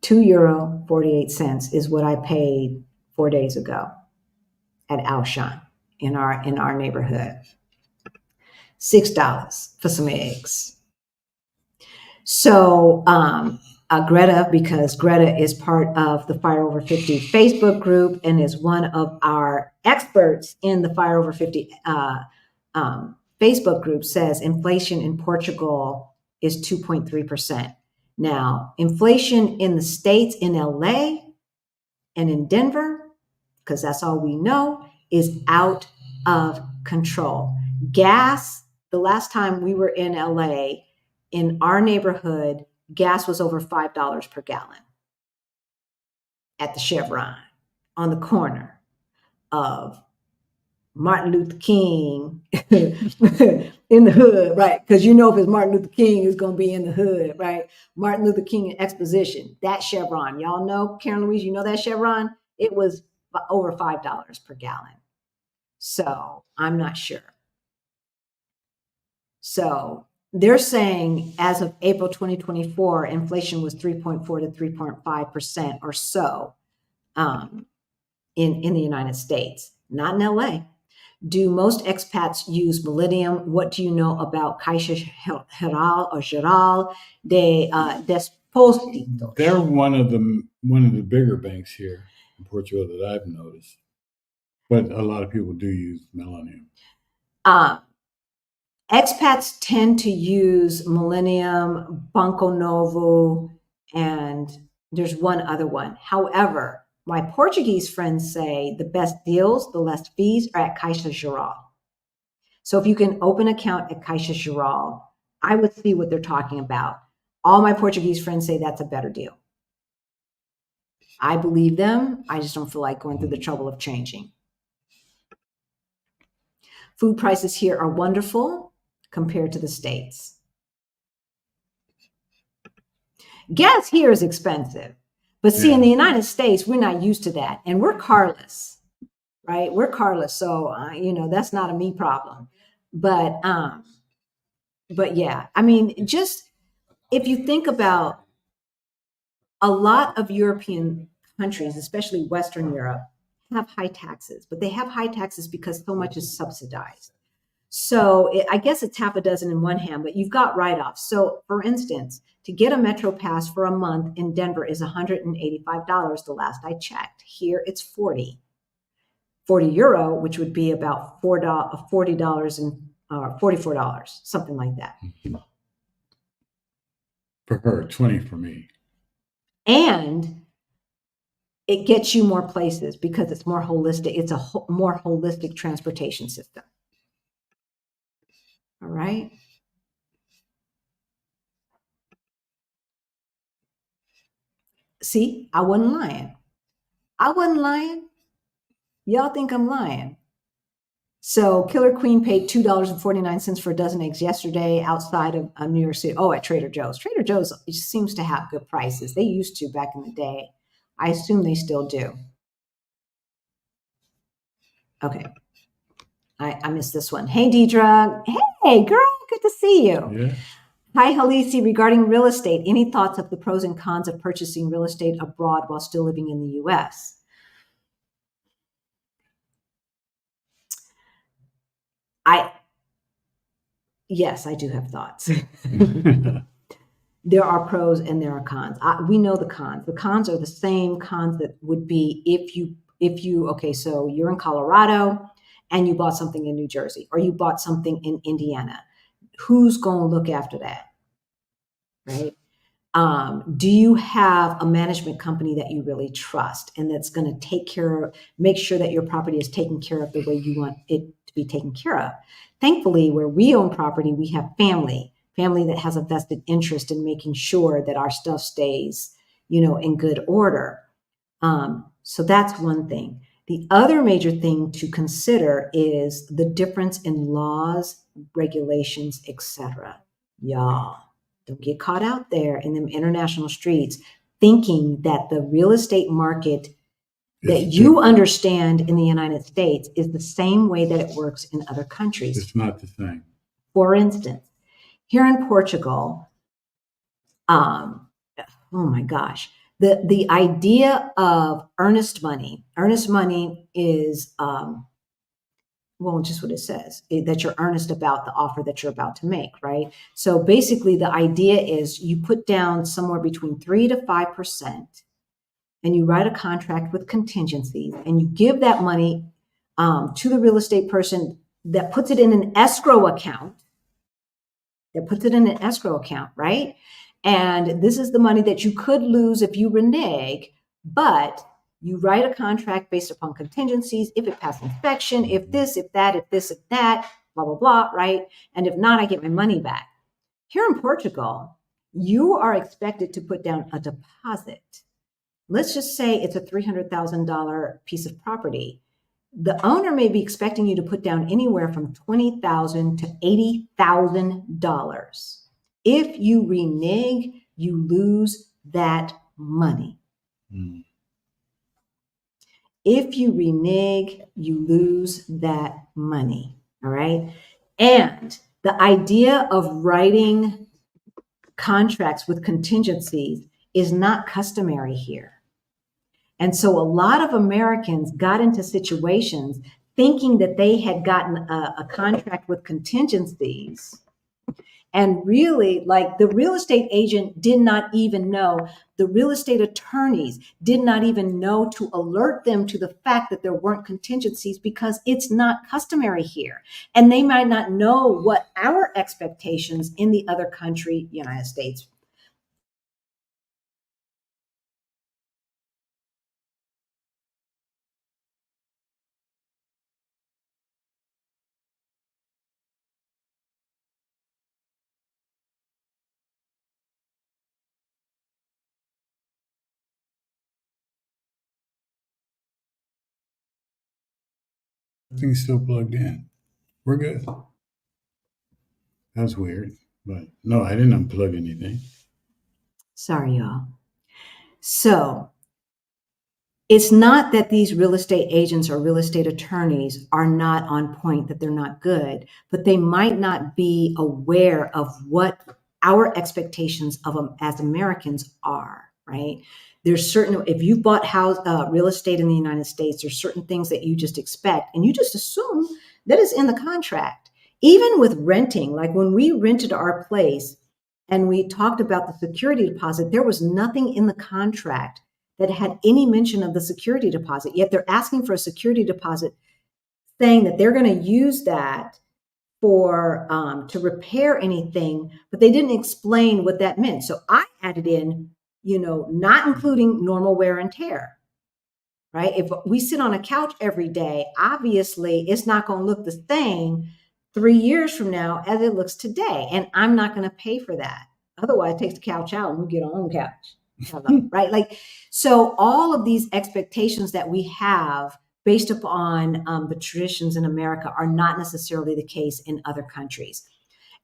€2.48 is what I paid 4 days ago at Auchan in our neighborhood. $6 for some eggs. So Greta, because Greta is part of the Fire Over 50 Facebook group and is one of our experts in the Fire Over 50 Facebook group, says inflation in Portugal is 2.3%. Now, inflation in the States, in LA and in Denver, because that's all we know, is out of control. Gas, the last time we were in LA, in our neighborhood, gas was over $5 per gallon at the Chevron on the corner of Martin Luther King in the hood, right? Because you know if it's Martin Luther King, it's going to be in the hood, right? Martin Luther King Exposition, that Chevron. Y'all know, Karen Louise, you know that Chevron? It was over $5 per gallon. So I'm not sure. So they're saying as of April 2024, inflation was 3.4 to 3.5% or so in the United States, not in LA. Do most expats use Millennium? What do you know about Caixa Geral or Geral de Depósitos? They're one of the bigger banks here in Portugal that I've noticed, but a lot of people do use Millennium. Expats tend to use Millennium, Banco Novo, and there's one other one. However, my Portuguese friends say the best deals, the less fees are at Caixa Geral. So if you can open an account at Caixa Geral, I would see what they're talking about. All my Portuguese friends say that's a better deal. I believe them. I just don't feel like going through the trouble of changing. Food prices here are wonderful compared to the States. Gas here is expensive. But see, in the United States, we're not used to that. And we're carless, right? We're carless. So, that's not a me problem. But yeah, I mean, just if you think about a lot of European countries, especially Western Europe, have high taxes, but they have high taxes because so much is subsidized. So I guess it's half a dozen in one hand, but you've got write-offs. So for instance, to get a Metro Pass for a month in Denver is $185 the last I checked. Here it's €40, which would be about $40 and $44, something like that. For her, 20 for me. And it gets you more places because it's more holistic. It's a more holistic transportation system. All right. See, I wasn't lying. Y'all think I'm lying. So Killer Queen paid $2.49 for a dozen eggs yesterday outside of New York City. Oh, at Trader Joe's. Trader Joe's seems to have good prices. They used to back in the day. I assume they still do. Okay. I missed this one. Hey, Deidre. Hey, girl. Good to see you. Yeah. Hi, Halisi. Regarding real estate, any thoughts of the pros and cons of purchasing real estate abroad while still living in the U.S.? Yes, I do have thoughts. There are pros and there are cons. We know the cons. The cons are the same cons that would be if you okay, so you're in Colorado and you bought something in New Jersey or you bought something in Indiana. Who's going to look after that, right? Do you have a management company that you really trust and that's going to make sure that your property is taken care of the way you want it to be taken care of? Thankfully, where we own property, we have family that has a vested interest in making sure that our stuff stays, in good order. So that's one thing. The other major thing to consider is the difference in laws, regulations, etc. Y'all, don't get caught out there in them international streets thinking that the real estate market that you understand in the United States is the same way that it works in other countries. It's not the same. For instance, here in Portugal, oh my gosh, the idea of earnest money is just what it says, that you're earnest about the offer that you're about to make, right? So basically the idea is you put down somewhere between 3 to 5% and you write a contract with contingencies and you give that money to the real estate person that puts it in an escrow account, right? And this is the money that you could lose if you renege, but you write a contract based upon contingencies. If it passed inspection, if this, if that, if this, if that, blah, blah, blah, right? And if not, I get my money back. Here in Portugal, you are expected to put down a deposit. Let's just say it's a $300,000 piece of property. The owner may be expecting you to put down anywhere from $20,000 to $80,000. If you renege, you lose that money. Mm. If you renege, you lose that money. All right. And the idea of writing contracts with contingencies is not customary here. And so a lot of Americans got into situations thinking that they had gotten a contract with contingencies. And really, like, the real estate agent did not even know, the real estate attorneys did not even know to alert them to the fact that there weren't contingencies because it's not customary here. And they might not know what our expectations in the other country, United States, Everything's still plugged in. We're good. That's weird. But no, I didn't unplug anything. sorry, y'all. So it's not that these real estate agents or real estate attorneys are not on point, that they're not good, but they might not be aware of what our expectations of them as Americans are, right? There's certain, if you bought real estate in the United States, there's certain things that you just expect and you just assume that is in the contract. Even with renting, like when we rented our place and we talked about the security deposit, there was nothing in the contract that had any mention of the security deposit, yet they're asking for a security deposit, saying that they're going to use that for to repair anything, but they didn't explain what that meant. So I added in, not including normal wear and tear, right? If we sit on a couch every day, obviously it's not going to look the same 3 years from now as it looks today, and I'm not going to pay for that. Otherwise, take the couch out and we get our own couch. Right? Like, so all of these expectations that we have based upon the traditions in America are not necessarily the case in other countries.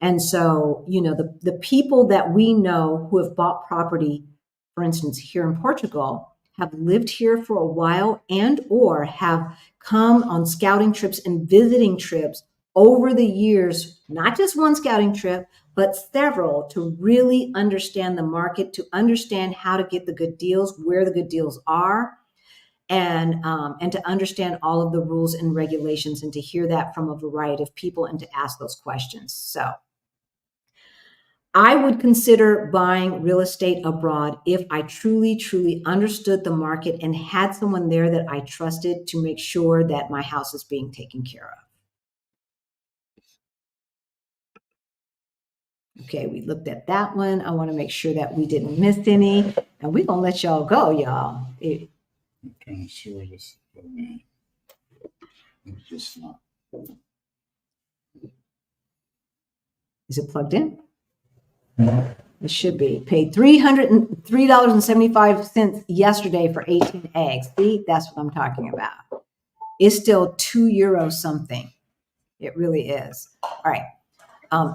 And so, the people that we know who have bought property, for instance, here in Portugal, have lived here for a while and or have come on scouting trips and visiting trips over the years, not just one scouting trip, but several, to really understand the market, to understand how to get the good deals, where the good deals are. and to understand all of the rules and regulations and to hear that from a variety of people and to ask those questions. So I would consider buying real estate abroad if I truly, truly understood the market and had someone there that I trusted to make sure that my house is being taken care of. Okay, we looked at that one. I want to make sure that we didn't miss any. And we're going to let y'all go, y'all. I'm trying to see where this is. It's just not. Is it plugged in? It should be. Paid $303.75 yesterday for 18 eggs. See, that's what I'm talking about. It's still €2 something. It really is. All right.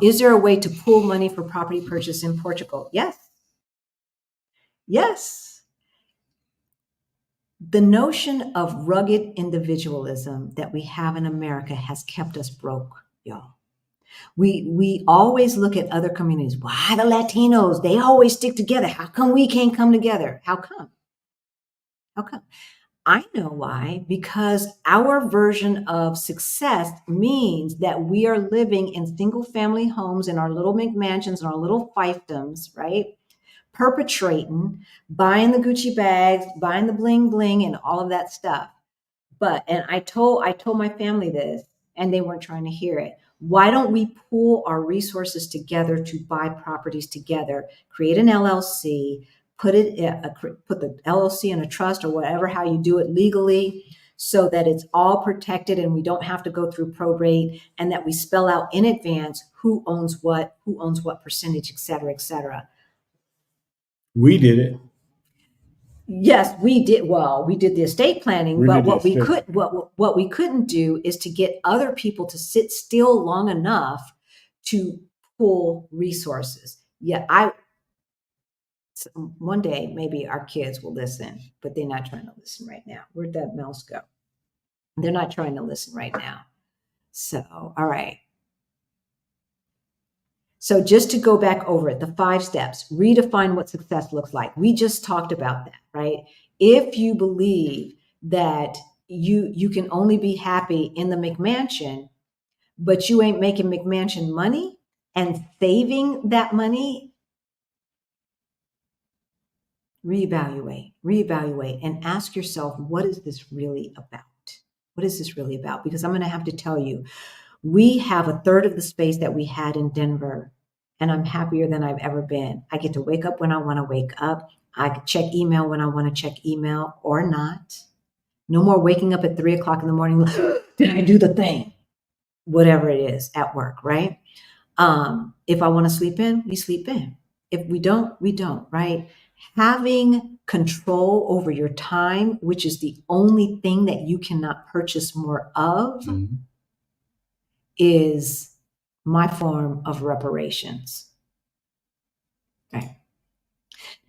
Is there a way to pool money for property purchase in Portugal? Yes. Yes. The notion of rugged individualism that we have in America has kept us broke, y'all. We always look at other communities. Why the Latinos? They always stick together. How come we can't come together? How come? How come? I know why. Because our version of success means that we are living in single family homes in our little McMansions and our little fiefdoms, right? Perpetrating, buying the Gucci bags, buying the bling bling and all of that stuff. And I told my family this and they weren't trying to hear it. Why don't we pool our resources together to buy properties together, create an LLC, put the LLC in a trust or whatever, how you do it legally, so that it's all protected and we don't have to go through probate, and that we spell out in advance who owns what percentage, et cetera, et cetera. We did it. Yes, we did. Well, we did the estate planning, but what we couldn't do is to get other people to sit still long enough to pool resources. Yeah, one day maybe our kids will listen, but they're not trying to listen right now. Where'd that mouse go? They're not trying to listen right now. So, all right. So just to go back over it, the 5 steps, redefine what success looks like. We just talked about that, right? If you believe that you can only be happy in the McMansion, but you ain't making McMansion money and saving that money, reevaluate and ask yourself, what is this really about? What is this really about? Because I'm going to have to tell you, we have a third of the space that we had in Denver, and I'm happier than I've ever been. I get to wake up when I want to wake up. I can check email when I want to check email or not. No more waking up at 3 o'clock in the morning. Did I do the thing? Whatever it is at work, right? If I want to sleep in, we sleep in. If we don't, we don't, right? Having control over your time, which is the only thing that you cannot purchase more of, is my form of reparations. Okay.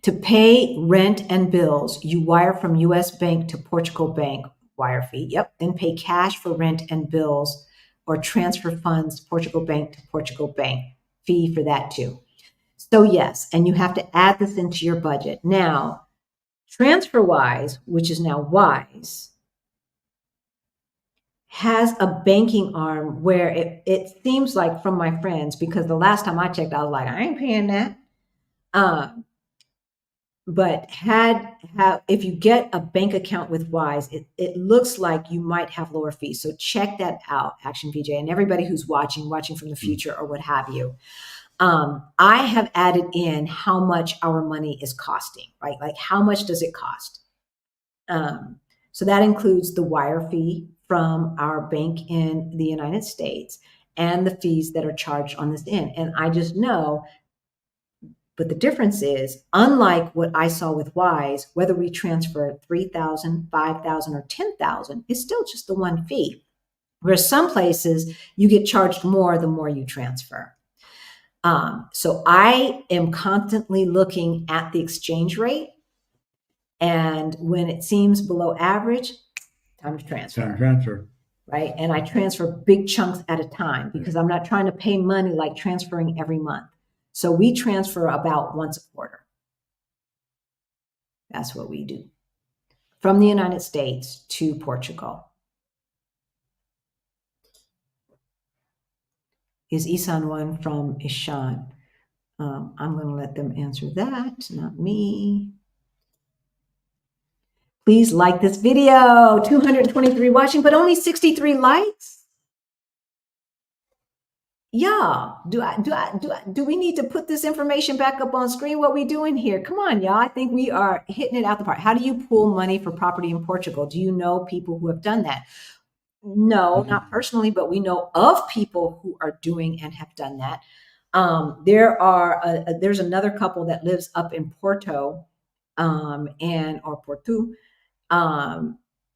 To pay rent and bills, you wire from US Bank to Portugal Bank, wire fee. Yep. Then pay cash for rent and bills or transfer funds, Portugal Bank to Portugal Bank, fee for that too. So yes, and you have to add this into your budget. Now, TransferWise, which is now Wise, has a banking arm where it seems like, from my friends, because the last time I checked, I was like, I ain't paying that. But if you get a bank account with Wise, it looks like you might have lower fees. So check that out, Action VJ, and everybody who's watching from the future or what have you. I have added in how much our money is costing, right? Like, how much does it cost? So that includes the wire fee from our bank in the United States and the fees that are charged on this end. And I just know, but the difference is, unlike what I saw with Wise, whether we transfer $3,000, $5,000, or $10,000, it's still just the one fee. Whereas some places you get charged more the more you transfer. So I am constantly looking at the exchange rate, and when it seems below average, time to transfer. Right? And I transfer big chunks at a time because I'm not trying to pay money like transferring every month. So we transfer about once a quarter. That's what we do. from the United States to Portugal? Is Isan one from Ishan? I'm going to let them answer that, not me. Please like this video. 223 watching, but only 63 likes. Y'all, do we need to put this information back up on screen? What we doing here? Come on, y'all. I think we are hitting it out the park. How do you pool money for property in Portugal? Do you know people who have done that? No, not personally, but we know of people who are doing and have done that. There's another couple that lives up in Porto, or Porto,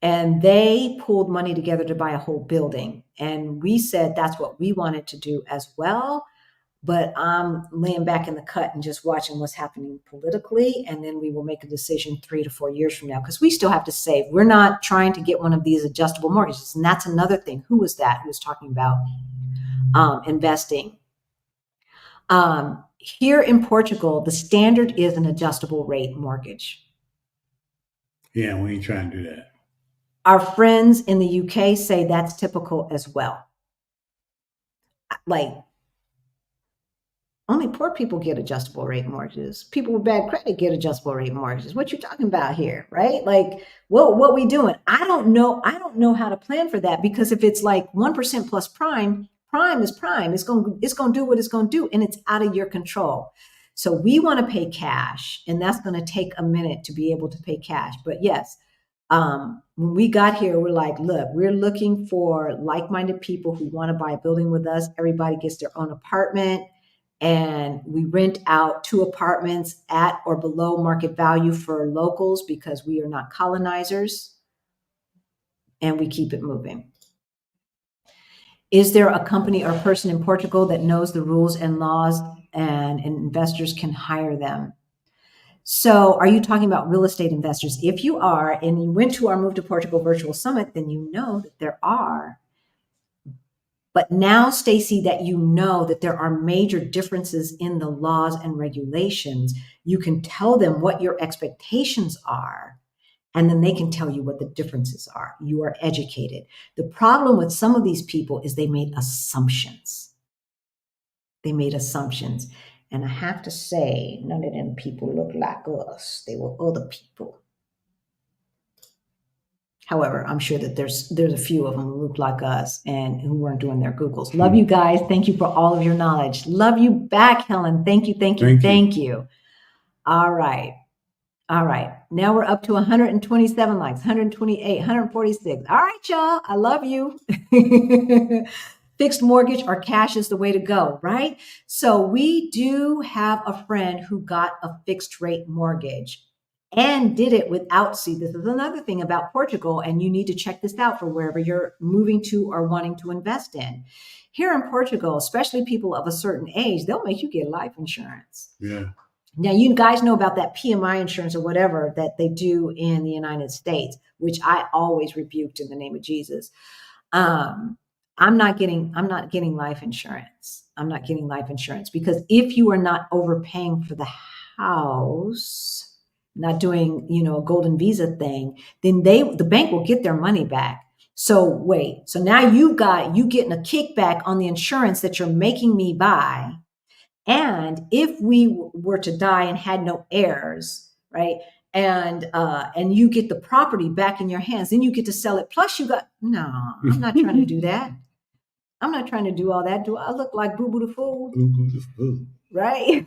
and they pooled money together to buy a whole building. And we said that's what we wanted to do as well. But I'm laying back in the cut and just watching what's happening politically. And then we will make a decision 3 to 4 years from now, because we still have to save. We're not trying to get one of these adjustable mortgages. And that's another thing. Who was that who was talking about investing? Here in Portugal, the standard is an adjustable rate mortgage. Yeah, we ain't trying to do that. Our friends in the UK say that's typical as well. Like, only poor people get adjustable rate mortgages. People with bad credit get adjustable rate mortgages. What you talking about here, right? Like, what we doing? I don't know how to plan for that, because if it's like 1% plus prime is prime. It's going to do what it's going to do, and it's out of your control. So we want to pay cash, and that's going to take a minute to be able to pay cash. But yes, when we got here, we're like, look, we're looking for like-minded people who want to buy a building with us. Everybody gets their own apartment, and we rent out 2 apartments at or below market value for locals, because we are not colonizers, and we keep it moving. Is there a company or person in Portugal that knows the rules and laws and investors can hire them? So are you talking about real estate investors? If you are, and you went to our Move to Portugal virtual summit, then you know that there are. But now, Stacy, that you know that there are major differences in the laws and regulations, you can tell them what your expectations are, and then they can tell you what the differences are. You are educated. The problem with some of these people is they made assumptions. They made assumptions. And I have to say, none of them people look like us. They were other people. However, I'm sure that there's a few of them who look like us and who weren't doing their Googles. Love you guys. Thank you for all of your knowledge. Love you back, Helen. Thank you. All right. Now we're up to 127 likes, 128, 146. All right, y'all. I love you. Fixed mortgage or cash is the way to go, right? So we do have a friend who got a fixed rate mortgage and did it without, see, this is another thing about Portugal, and you need to check this out for wherever you're moving to or wanting to invest in. Here in Portugal, especially people of a certain age, they'll make you get life insurance. Yeah. Now, you guys know about that PMI insurance or whatever that they do in the United States, which I always rebuked in the name of Jesus. I'm not getting life insurance. I'm not getting life insurance, because if you are not overpaying for the house, not doing, a golden visa thing, then the bank will get their money back. So wait, so now you getting a kickback on the insurance that you're making me buy. And if we were to die and had no heirs, right? And you get the property back in your hands, then you get to sell it. Plus no, I'm not trying to do that. I'm not trying to do all that. Do I look like Boo Boo the Fool? Boo Boo the Fool. Right?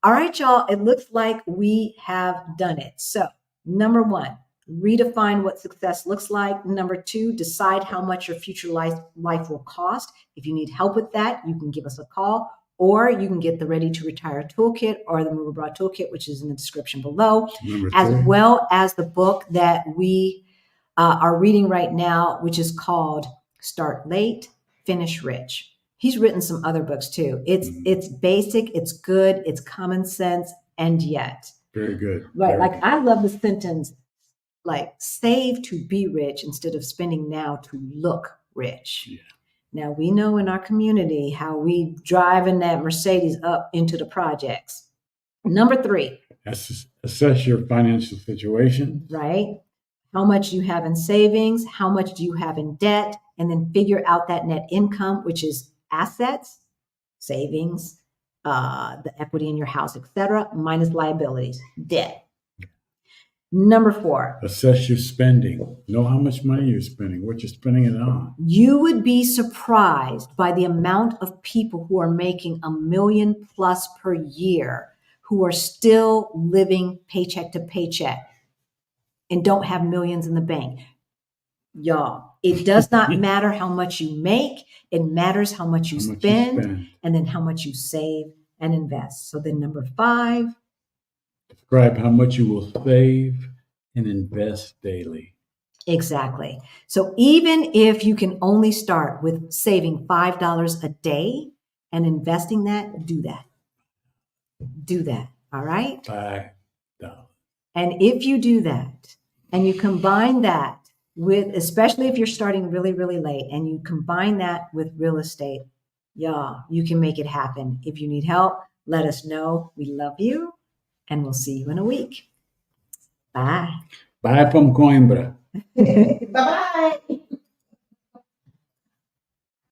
All right, y'all. It looks like we have done it. So, number 1, redefine what success looks like. Number 2, decide how much your future life will cost. If you need help with that, you can give us a call, or you can get the Ready to Retire Toolkit or the Move Abroad Toolkit, which is in the description below, as well as the book that we are reading right now, which is called Start Late, Finish Rich. He's written some other books too. It's basic, it's good, it's common sense, and yet very good. Right. Very like good. I love the sentence, like, save to be rich instead of spending now to look rich. Yeah. Now we know in our community how we driving that Mercedes up into the projects. Number 3. Assess your financial situation. right? How much you have in savings, how much do you have in debt, and then figure out that net income, which is assets, savings, the equity in your house, etc., minus liabilities, debt. Number 4, Assess your spending. Know how much money you're spending, what you're spending it on. you would be surprised by the amount of people who are making $1 million plus per year who are still living paycheck to paycheck and don't have millions in the bank. Y'all, it does not matter how much you make. It matters how much you spend and then how much you save and invest. So then number 5. Describe how much you will save and invest daily. Exactly. So even if you can only start with saving $5 a day and investing that, do that. Do that. All right. $5. And if you do that and you combine that with, especially if you're starting really, really late, and you combine that with real estate, y'all, you can make it happen. If you need help, let us know. We love you, and we'll see you in a week. Bye. Bye from Coimbra. Bye-bye.